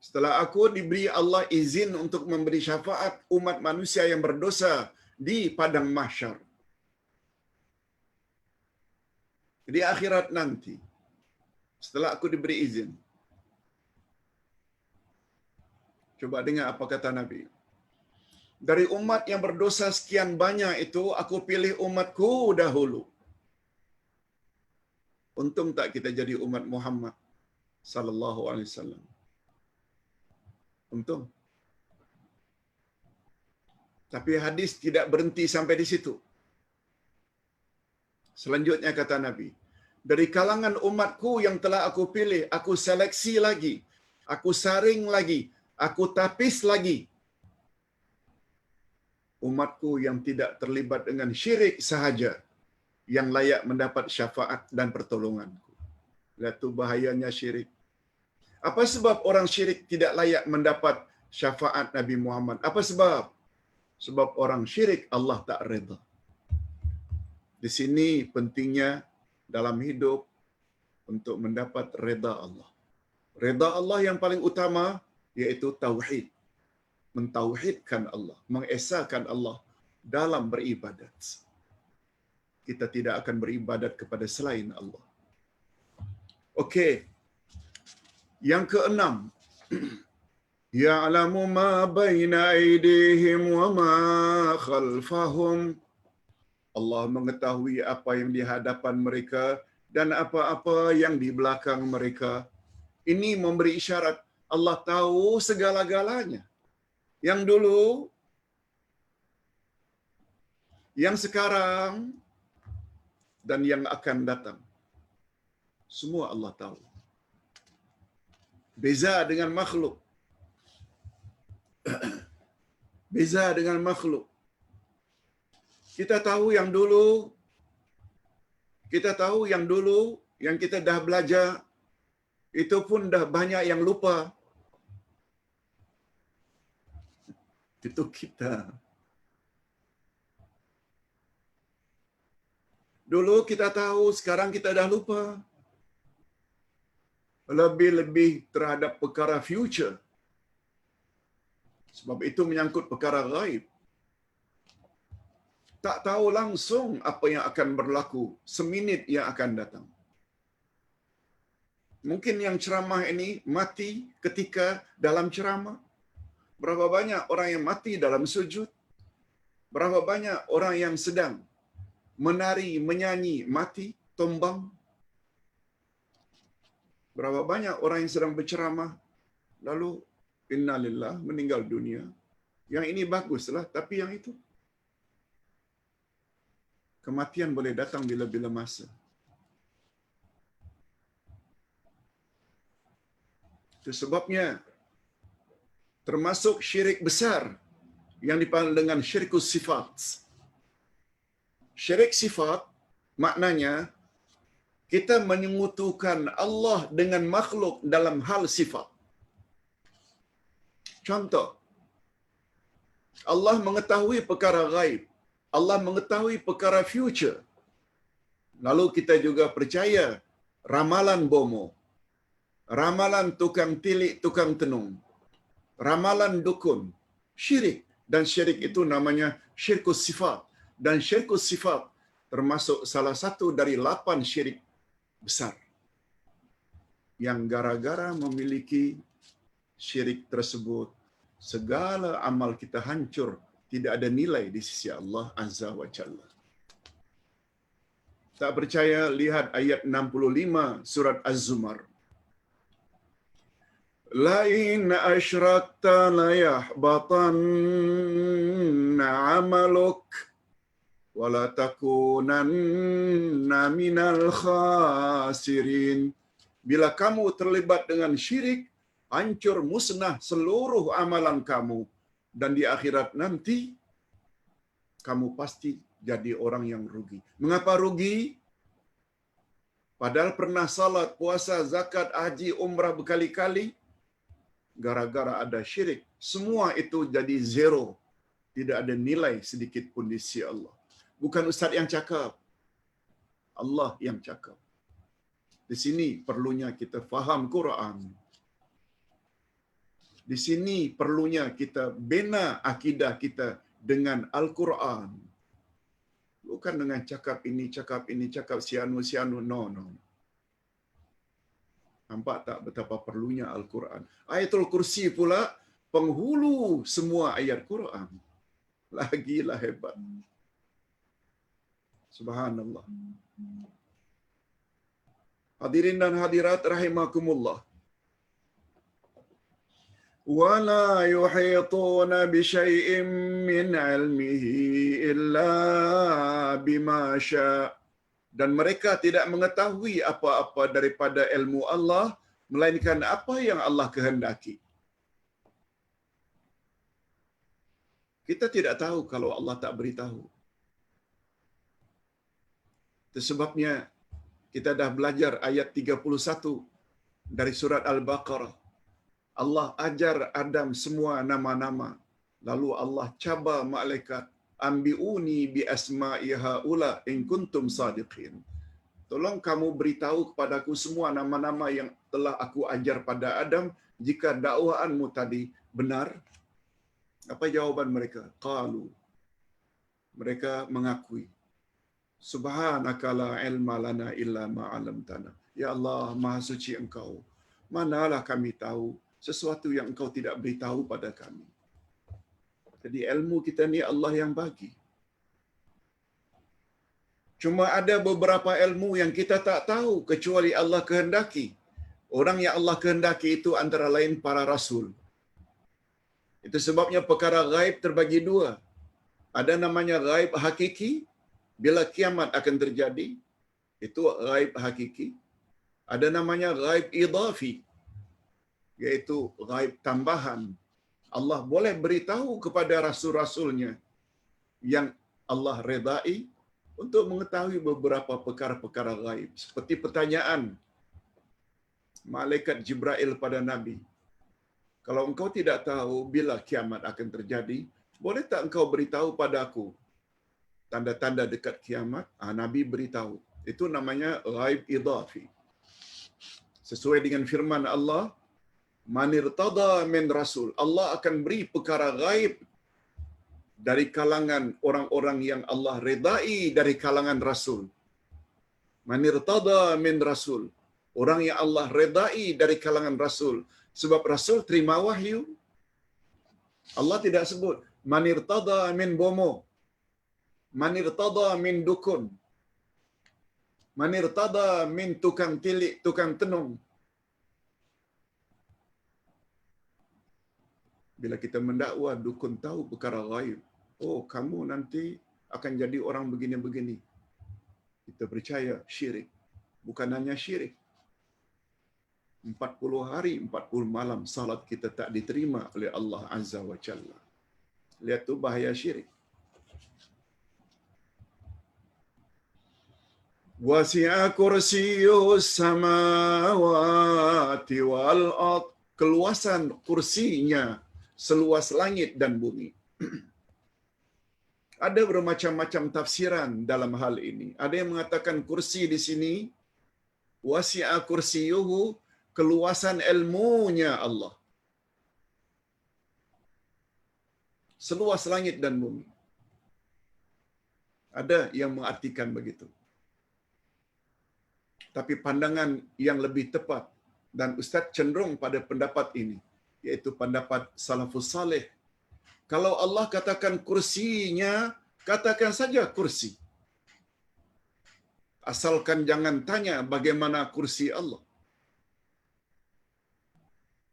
Setelah aku diberi Allah izin untuk memberi syafaat umat manusia yang berdosa di padang mahsyar. Di akhirat nanti, setelah aku diberi izin. Coba dengar apa kata Nabi. Dari umat yang berdosa sekian banyak itu, aku pilih umatku dahulu. Untung tak kita jadi umat Muhammad sallallahu alaihi wasallam. Untung. Tapi hadis tidak berhenti sampai di situ. Selanjutnya kata Nabi, dari kalangan umatku yang telah aku pilih, aku seleksi lagi, aku saring lagi, aku tapis lagi. Umatku yang tidak terlibat dengan syirik sahaja, yang layak mendapat syafaat dan pertolonganku. Lihat tu bahayanya syirik. Apa sebab orang syirik tidak layak mendapat syafaat Nabi Muhammad? Apa sebab? Sebab orang syirik Allah tak redha. Di sini pentingnya dalam hidup untuk mendapat redha Allah. Redha Allah yang paling utama yaitu tauhid. Mentauhidkan Allah, mengesahkan Allah dalam beribadat. Kita tidak akan beribadat kepada selain Allah. Okey. Yang keenam, ya'lamu ma baina aydihim wa ma khalfahum. Allah mengetahui apa yang di hadapan mereka dan apa-apa yang di belakang mereka. Ini memberi isyarat Allah tahu segala-galanya. Yang dulu, yang sekarang, dan yang akan datang. Semua Allah tahu. Beza dengan makhluk. Beza dengan makhluk. Kita tahu yang dulu, yang kita dah belajar, itu pun dah banyak yang lupa. Itu kita. Dulu kita tahu, sekarang kita dah lupa. Lebih-lebih terhadap perkara future. Sebab itu menyangkut perkara ghaib. Tak tahu langsung apa yang akan berlaku seminit yang akan datang. Mungkin yang ceramah ini mati ketika dalam ceramah. Berapa banyak orang yang mati dalam sujud? Berapa banyak orang yang sedang menari, menyanyi, mati, tumbang? Berapa banyak orang yang sedang berceramah, lalu innalillah, meninggal dunia. Yang ini baguslah, tapi yang itu, kematian boleh datang bila-bila masa. Itu sebabnya, termasuk syirik besar yang dipanggil dengan syirikus sifat. Syirik sifat maknanya kita menyekutukan Allah dengan makhluk dalam hal sifat. Contoh, Allah mengetahui perkara ghaib, Allah mengetahui perkara future. Lalu kita juga percaya ramalan bomo, ramalan tukang tilik, tukang tenung, ramalan dukun, syirik. Dan syirik itu namanya syirkus sifat. Dan syirkus sifat termasuk salah satu dari 8 syirik besar. Yang gara-gara memiliki syirik tersebut, segala amal kita hancur, tidak ada nilai di sisi Allah Azza wa Jalla. Tak percaya, lihat ayat 65 surat Az-Zumar. Lain asyrakta la yahbatanna amaluk wa la takunanna minal khasirin. Bila kamu terlibat dengan syirik, hancur musnah seluruh amalan kamu, dan di akhirat nanti kamu pasti jadi orang yang rugi. Mengapa rugi? Padahal pernah salat, puasa, zakat, haji, umrah berkali-kali, gara-gara ada syirik, semua itu jadi zero. Tidak ada nilai sedikit pun di sisi Allah. Bukan ustaz yang cakap, Allah yang cakap. Di sini perlunya kita faham Quran. Di sini perlunya kita bina akidah kita dengan Al-Quran. Bukan dengan cakap ini, cakap sianu. No. Nampak tak betapa perlunya Al-Quran? Ayatul Kursi pula penghulu semua ayat Quran. Lagilah hebat. Subhanallah. Hadirin dan hadirat rahimakumullah. وَلَا يُحِيطُونَ بِشَيْءٍ مِّنْ عِلْمِهِ إِلَّا بِمَا شَاءَ. Dan mereka tidak mengetahui apa-apa daripada ilmu Allah melainkan apa yang Allah kehendaki. Kita tidak tahu kalau Allah tak beritahu. Itu sebabnya kita dah belajar ayat 31 dari surat Al-Baqarah. Allah ajar Adam semua nama-nama. Lalu Allah cabar malaikat, ambiuni bi asma'i haula in kuntum sadiqin. Tolong kamu beritahu kepadaku semua nama-nama yang telah aku ajar pada Adam jika dakwaanmu tadi benar. Apa jawaban mereka? Qalu. Mereka mengakui, subhanaka la ilma lana illa ma 'allamtana. Ya Allah, Maha suci Engkau. Manalah kami tahu sesuatu yang Engkau tidak beritahu pada kami. Jadi ilmu kita ni Allah yang bagi. Cuma ada beberapa ilmu yang kita tak tahu kecuali Allah kehendaki. Orang yang Allah kehendaki itu antara lain para rasul. Itu sebabnya perkara gaib terbagi dua. Ada namanya gaib hakiki, bila kiamat akan terjadi, itu gaib hakiki. Ada namanya gaib idafi, iaitu gaib tambahan. Allah boleh beritahu kepada rasul-rasulnya yang Allah redai untuk mengetahui beberapa perkara-perkara gaib. Seperti pertanyaan malaikat Jibril pada Nabi. Kalau engkau tidak tahu bila kiamat akan terjadi, boleh tak engkau beritahu pada aku tanda-tanda dekat kiamat? Nabi beritahu. Itu namanya ghaib idafi. Sesuai dengan firman Allah, manirtada min rasul. Allah akan beri perkara ghaib dari kalangan orang-orang yang Allah redai dari kalangan rasul. Manirtada min rasul. Orang yang Allah redai dari kalangan rasul. Sebab rasul terima wahyu. Allah tidak sebut manirtada min bomo, manirtada min dukun, manirtada min tukang tilik, tukang tenung. Bila kita mendakwa dukun tahu perkara gaib, oh kamu nanti akan jadi orang begini-begini, kita percaya syirik. Bukan hanya syirik, 40 hari 40 malam salat kita tak diterima oleh Allah Azza wa Jalla. Lihat tu bahaya syirik. Wasi'a kursiyyus samawati wal ard. Keluasan kursinya seluas langit dan bumi. Ada bermacam-macam tafsiran dalam hal ini. Ada yang mengatakan kursi di sini wasi'a kursiyyuhu, keluasan ilmunya Allah. Seluas langit dan bumi. Ada yang mengartikan begitu. Tapi pandangan yang lebih tepat, dan Ustaz cenderung pada pendapat ini, iaitu pendapat salafus salih. Kalau Allah katakan kursinya, katakan saja kursi. Asalkan jangan tanya bagaimana kursi Allah.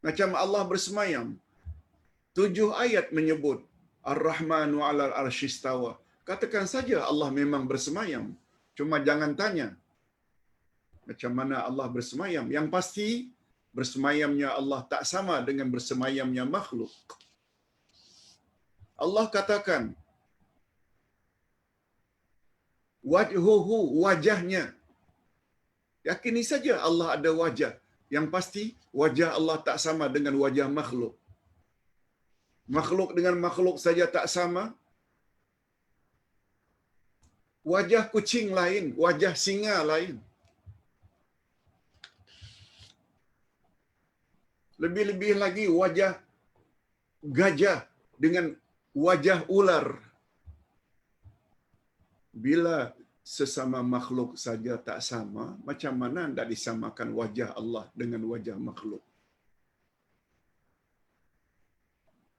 Macam Allah bersemayam. 7 ayat menyebut Ar-Rahmanu 'alal 'arsy istawa. Katakan saja Allah memang bersemayam. Cuma jangan tanya macam mana Allah bersemayam. Yang pasti bersemayamnya Allah tak sama dengan bersemayamnya makhluk. Allah katakan wajhuhu, wajahnya. Yakini saja Allah ada wajah. Yang pasti wajah Allah tak sama dengan wajah makhluk. Makhluk dengan makhluk saja tak sama. Wajah kucing lain, wajah singa lain. Lebih-lebih lagi wajah gajah dengan wajah ular. Bila sesama makhluk saja tak sama, macam mana anda disamakan wajah Allah dengan wajah makhluk?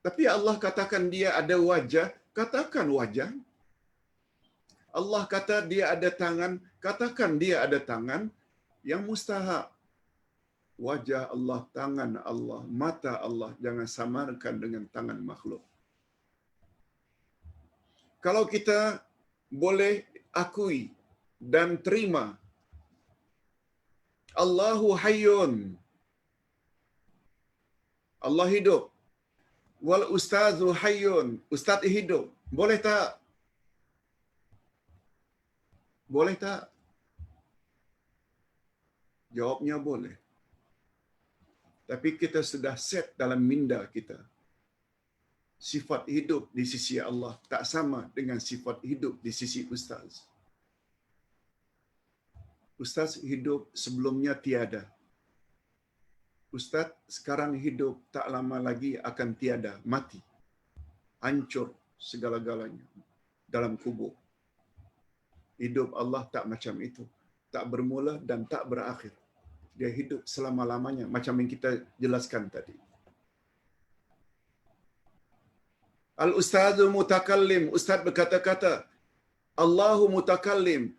Tapi Allah katakan dia ada wajah, katakan wajah. Allah kata dia ada tangan, katakan dia ada tangan. Yang mustahak, wajah Allah, tangan Allah, mata Allah, jangan samakan dengan tangan makhluk. Kalau kita boleh akui dan terima Allahu hayyun, Allah hidup, wal ustazu hayyun, ustaz hidup, boleh tak? Boleh tak? Jawabnya boleh. Tapi kita sudah set dalam minda kita. Sifat hidup di sisi Allah tak sama dengan sifat hidup di sisi ustaz. Ustaz hidup sebelumnya tiada. Ustaz sekarang hidup, tak lama lagi akan tiada, mati. Hancur segala-galanya dalam kubur. Hidup Allah tak macam itu. Tak bermula dan tak berakhir. Dia hidup selama-lamanya, macam yang kita jelaskan tadi. Al-ustazu mutakallim, ustaz berkata-kata. Allahu mutakallim.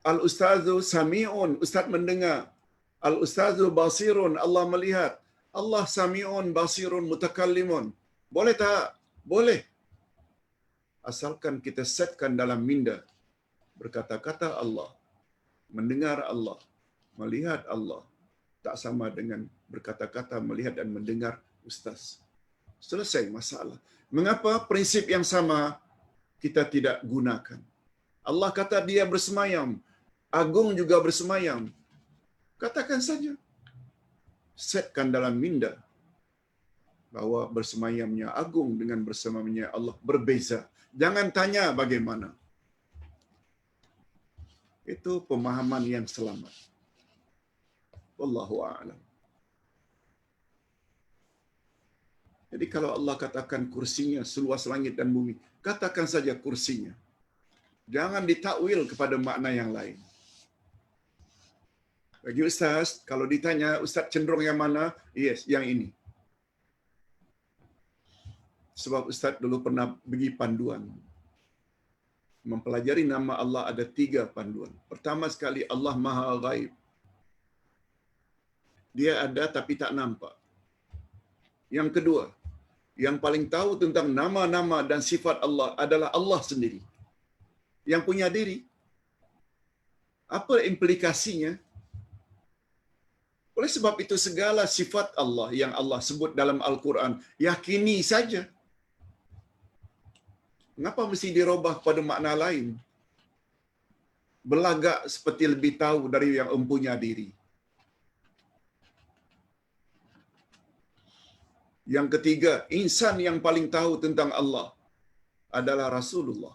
Al-ustazu sami'un, ustaz mendengar. Al-ustazu basirun, Allah melihat. Allah sami'un, basirun, mutakallimun. Boleh tak? Boleh. Asalkan kita setkan dalam minda. Berkata-kata Allah. Mendengar Allah. Melihat Allah. Tak sama dengan berkata-kata, melihat dan mendengar ustaz. Selesai masalah. Mengapa prinsip yang sama kita tidak gunakan? Allah kata dia bersemayam. Agung juga bersemayam. Katakan saja. Setkan dalam minda bahawa bersemayamnya Agung dengan bersemayamnya Allah berbeza. Jangan tanya bagaimana. Itu pemahaman yang selamat. Wallahu a'lam. Jadi kalau Allah katakan kursinya seluas langit dan bumi, katakan saja kursinya. Jangan ditakwil kepada makna yang lain. Bagi ustaz, kalau ditanya ustaz cenderung yang mana? Yes, yang ini. Sebab ustaz dulu pernah pergi panduan. Mempelajari nama Allah ada 3 panduan. Pertama sekali, Allah Maha Ghaib. Dia ada tapi tak nampak. Yang kedua, yang paling tahu tentang nama-nama dan sifat Allah adalah Allah sendiri. Yang punya diri. Apa implikasinya? Oleh sebab itu segala sifat Allah yang Allah sebut dalam Al-Quran, yakini saja. Mengapa mesti dirubah pada makna lain? Belagak seperti lebih tahu dari yang empunya diri. Yang ketiga, insan yang paling tahu tentang Allah adalah Rasulullah.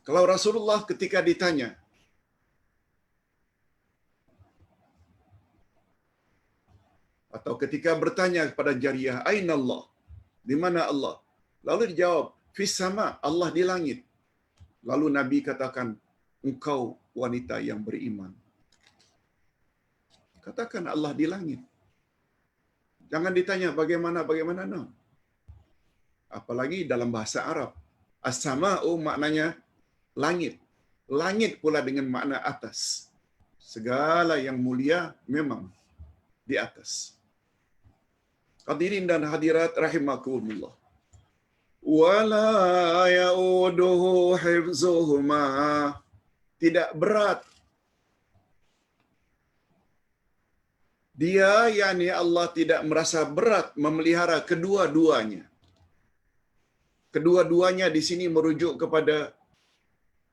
Kalau Rasulullah ketika ditanya, atau ketika bertanya kepada Jariyah, Aina Allah? Di mana Allah? Lalu dijawab, Fis sama, Allah di langit. Lalu Nabi katakan, engkau wanita yang beriman. Katakan Allah di langit. Jangan ditanya bagaimana. No. Apalagi dalam bahasa Arab. As-sama'u maknanya langit. Langit pula dengan makna atas. Segala yang mulia memang di atas. Hadirin dan hadirat rahimakumullah. Wala ya'uduhu hifzuhuma. Tidak berat. Dia, yakni Allah, tidak merasa berat memelihara kedua-duanya. Kedua-duanya di sini merujuk kepada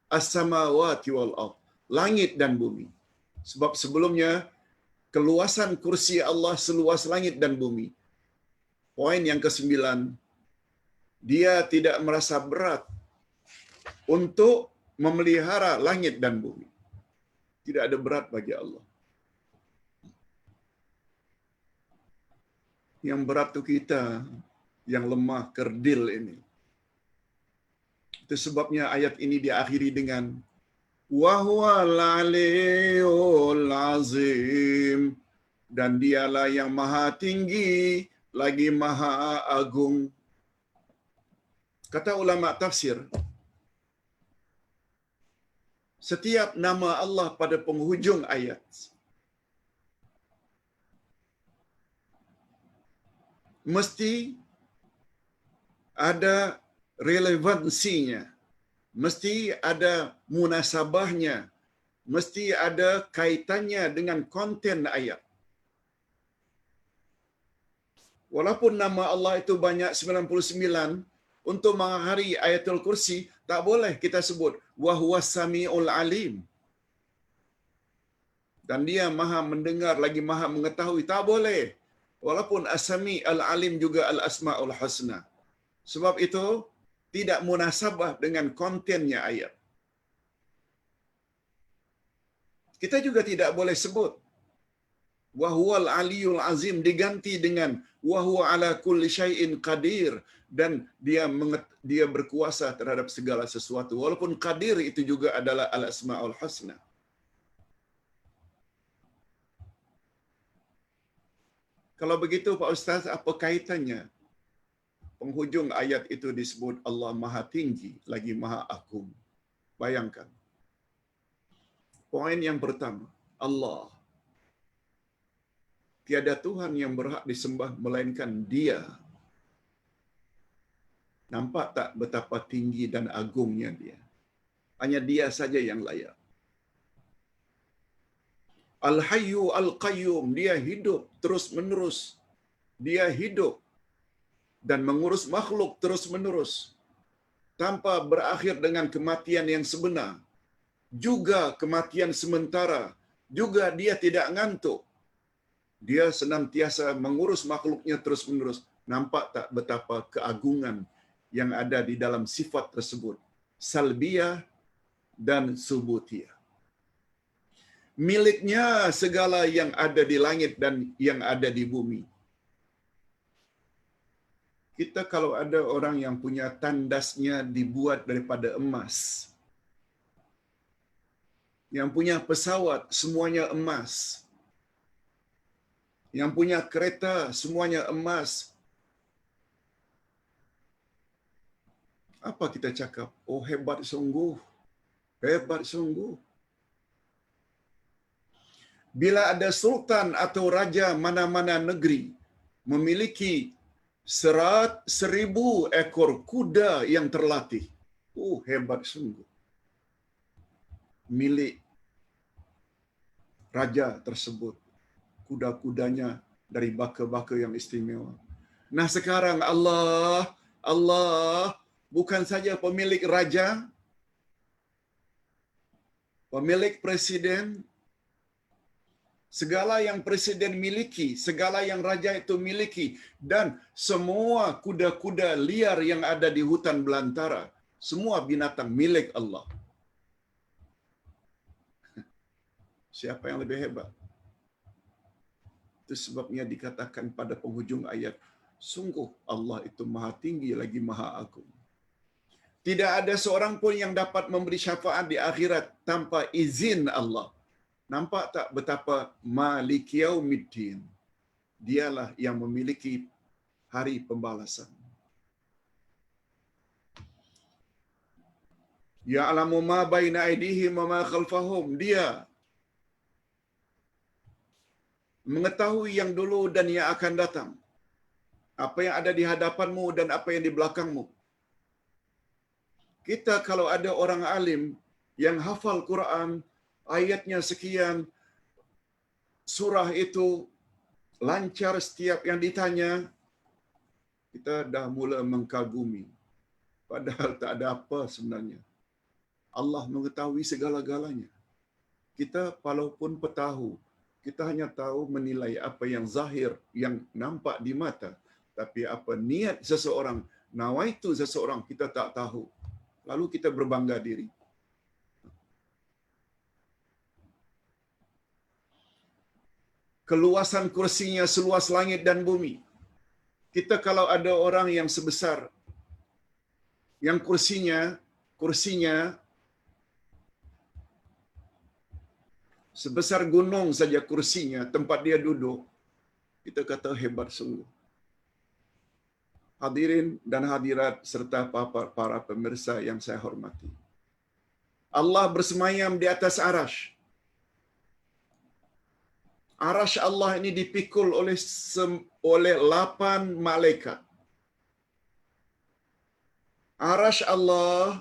as-samawati wal ardh, langit dan bumi. Sebab sebelumnya keluasan kursi Allah seluas langit dan bumi. Poin yang ke-9, dia tidak merasa berat untuk memelihara langit dan bumi. Tidak ada berat bagi Allah. Yang berat tu kita, yang lemah, kerdil ini. Itu sebabnya ayat ini diakhiri dengan wa huwal aliyyul azim, dan dialah yang maha tinggi lagi maha agung. Kata ulama tafsir, setiap nama Allah pada penghujung ayat mesti ada relevansinya, mesti ada munasabahnya, mesti ada kaitannya dengan konten ayat. Walaupun nama Allah itu banyak 99, untuk mengakhiri ayatul kursi tak boleh kita sebut wa huwas samiul alim, dan dia maha mendengar lagi maha mengetahui, tak boleh. Walaupun as-sami al-alim juga al-asmaul husna. Sebab itu tidak munasabah dengan kontennya ayat. Kita juga tidak boleh sebut wa huwal aliyul azim diganti dengan wa huwa ala kulli syai'in qadir, dan dia berkuasa terhadap segala sesuatu. Walaupun qadir itu juga adalah al-asmaul husna. Kalau begitu Pak Ustaz, apa kaitannya penghujung ayat itu disebut Allah Maha Tinggi lagi Maha Agung? Bayangkan. Poin yang pertama, Allah. Tiada Tuhan yang berhak disembah melainkan Dia. Nampak tak betapa tinggi dan agungnya Dia? Hanya Dia saja yang layak. Al-Hayyu Al-Qayyum, Dia hidup terus-menerus. Dia hidup dan mengurus makhluk terus-menerus, tanpa berakhir dengan kematian yang sebenar. Juga kematian sementara. Juga Dia tidak ngantuk. Dia senantiasa mengurus makhluknya terus-menerus. Nampak tak betapa keagungan yang ada di dalam sifat tersebut? Salbiyah dan subutiyah. Miliknya segala yang ada di langit dan yang ada di bumi. Kita kalau ada orang yang punya tandasnya dibuat daripada emas, yang punya pesawat semuanya emas, yang punya kereta semuanya emas, apa kita cakap? Oh, hebat sungguh. Hebat sungguh. Bila ada sultan atau raja mana-mana negeri memiliki 1,000 ekor kuda yang terlatih, oh, hebat sungguh. Milik raja tersebut. Kuda-kudanya dari baka-baka yang istimewa. Nah, sekarang Allah bukan saja pemilik raja, pemilik presiden, segala yang presiden miliki, segala yang raja itu miliki, dan semua kuda-kuda liar yang ada di hutan belantara, semua binatang milik Allah. Siapa yang lebih hebat? Itu sebabnya dikatakan pada penghujung ayat, sungguh Allah itu maha tinggi lagi maha agung. Tidak ada seorang pun yang dapat memberi syafaat di akhirat tanpa izin Allah. Nampak tak betapa Maliki Yaumiddin? Dialah yang memiliki hari pembalasan. Ya'lamu ma baina aydihim wa ma khalfahum. Dia mengetahui yang dulu dan yang akan datang. Apa yang ada di hadapanmu dan apa yang di belakangmu. Kita kalau ada orang alim yang hafal Quran, ayatnya sekian, surah itu lancar setiap yang ditanya, kita dah mula mengkagumi. Padahal tak ada apa sebenarnya. Allah mengetahui segala-galanya. Kita walaupun petahu, kita hanya tahu menilai apa yang zahir, yang nampak di mata. Tapi apa niat seseorang, nawaitu seseorang, kita tak tahu. Lalu kita berbangga diri. Keluasan kursinya seluas langit dan bumi. Kita kalau ada orang yang sebesar, yang kursinya sebesar gunung saja kursinya, tempat dia duduk, kita kata hebat sungguh. Hadirin dan hadirat serta para pemirsa yang saya hormati. Allah bersemayam di atas arash. Arash Allah ini dipikul oleh 8 malaikat. Arash Allah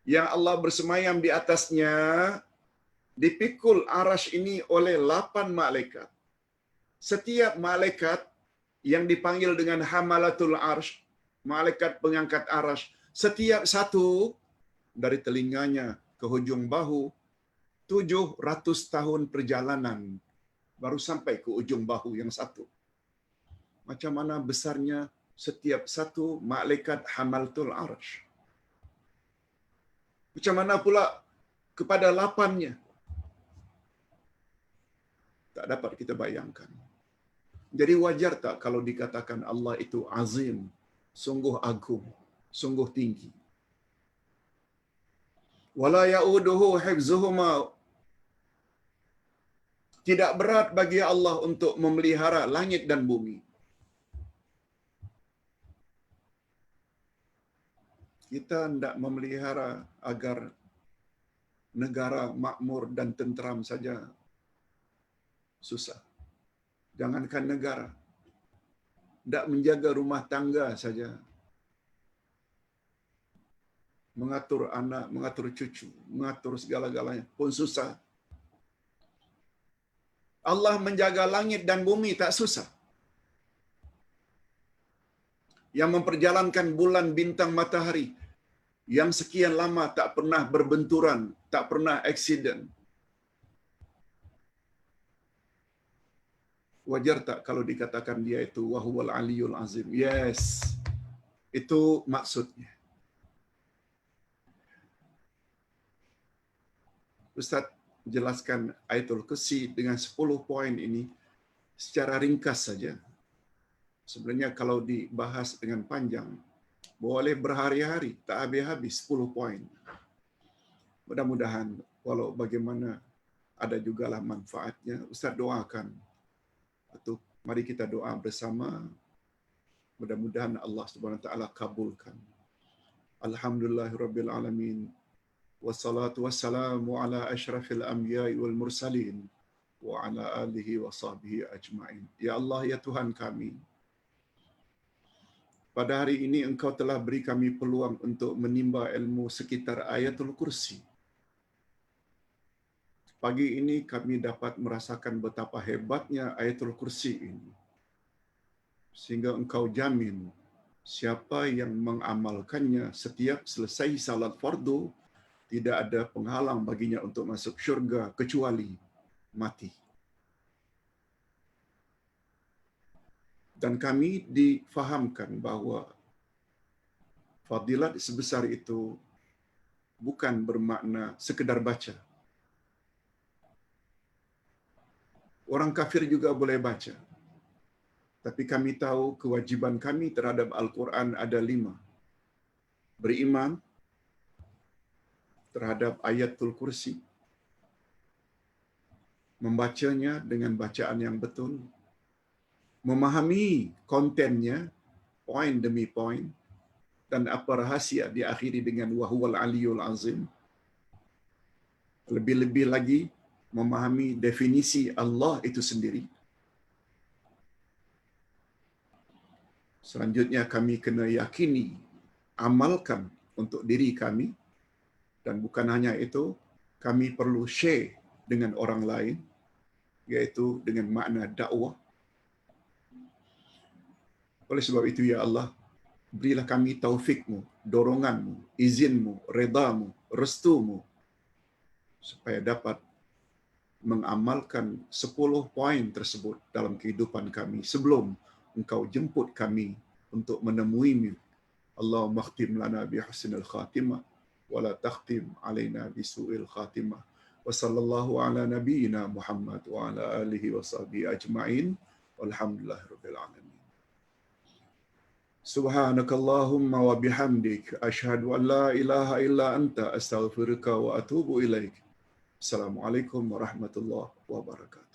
yang Allah bersemayam di atasnya, dipikul arash ini oleh 8 malaikat. Setiap malaikat yang dipanggil dengan hamalatul arsh, malaikat pengangkat arash, setiap satu dari telinganya ke hujung bahu 700 tahun perjalanan baru sampai ke ujung bahu yang satu. Macam mana besarnya setiap satu malaikat hamalatul arsh? Macam mana pula kepada 8-nya? Tak dapat kita bayangkan. Jadi wajar tak kalau dikatakan Allah itu azim, sungguh agung, sungguh tinggi. Wala ya'uduhu hifzuhuma. Tidak berat bagi Allah untuk memelihara langit dan bumi. Kita hendak memelihara agar negara makmur dan tenteram saja susah. Jangankan negara, hendak menjaga rumah tangga saja, mengatur anak, mengatur cucu, mengatur segala-galanya pun susah. Allah menjaga langit dan bumi tak susah. Yang memperjalankan bulan, bintang, matahari yang sekian lama tak pernah berbenturan, tak pernah aksiden. Wajar tak kalau dikatakan dia itu wahuwal aliyul azim? Yes, itu maksudnya. Ustaz jelaskan Ayatul Kursi dengan 10 poin ini secara ringkas saja. Sebenarnya kalau dibahas dengan panjang, boleh berhari-hari, tak habis-habis 10 poin. Mudah-mudahan walau bagaimana ada jugalah manfaatnya. Ustaz doakan. Atau mari kita doa bersama. Mudah-mudahan Allah Subhanahu wa taala kabulkan. Alhamdulillahirabbil alamin. Wassalatu wassalamu ala asyrafil anbiya'i wal mursalin wa ala alihi wa sahbihi ajma'in. Ya Allah, ya Tuhan kami, pada hari ini Engkau telah beri kami peluang untuk menimba ilmu sekitar Ayatul Kursi. Pagi ini kami dapat merasakan betapa hebatnya Ayatul Kursi ini. Sehingga Engkau jamin siapa yang mengamalkannya setiap selesai salat fardu, tidak ada penghalang baginya untuk masuk syurga kecuali mati. Dan kami difahamkan bahawa fadilat sebesar itu bukan bermakna sekedar baca. Orang kafir juga boleh baca. Tapi kami tahu kewajiban kami terhadap Al-Quran ada 5. Beriman terhadap Ayatul Kursi, membacanya dengan bacaan yang betul, memahami kontennya, poin demi poin, dan apa rahasia diakhiri dengan wahuwal aliyul azim. Lebih-lebih lagi, memahami definisi Allah itu sendiri. Selanjutnya kami kena yakini, amalkan untuk diri kami, dan bukan hanya itu, kami perlu share dengan orang lain, iaitu dengan makna dakwah. Oleh sebab itu, ya Allah, berilah kami taufikmu, doronganmu, izinmu, redamu, restumu, supaya dapat mengamalkan 10 poin tersebut dalam kehidupan kami sebelum Engkau jemput kami untuk menemuimu. Allahumma khtim lana bi husnil khatimah wa la takhtim alaina bi su'il khatimah. Wa sallallahu ala nabiyyina Muhammad wa ala alihi wa sahbihi ajma'in. Walhamdulillahirabbil alamin. Subhanakallahumma wa bihamdik asyhadu an la ilaha illa anta astaghfiruka wa atubu ilaik. Assalamualaikum warahmatullahi wabarakatuh.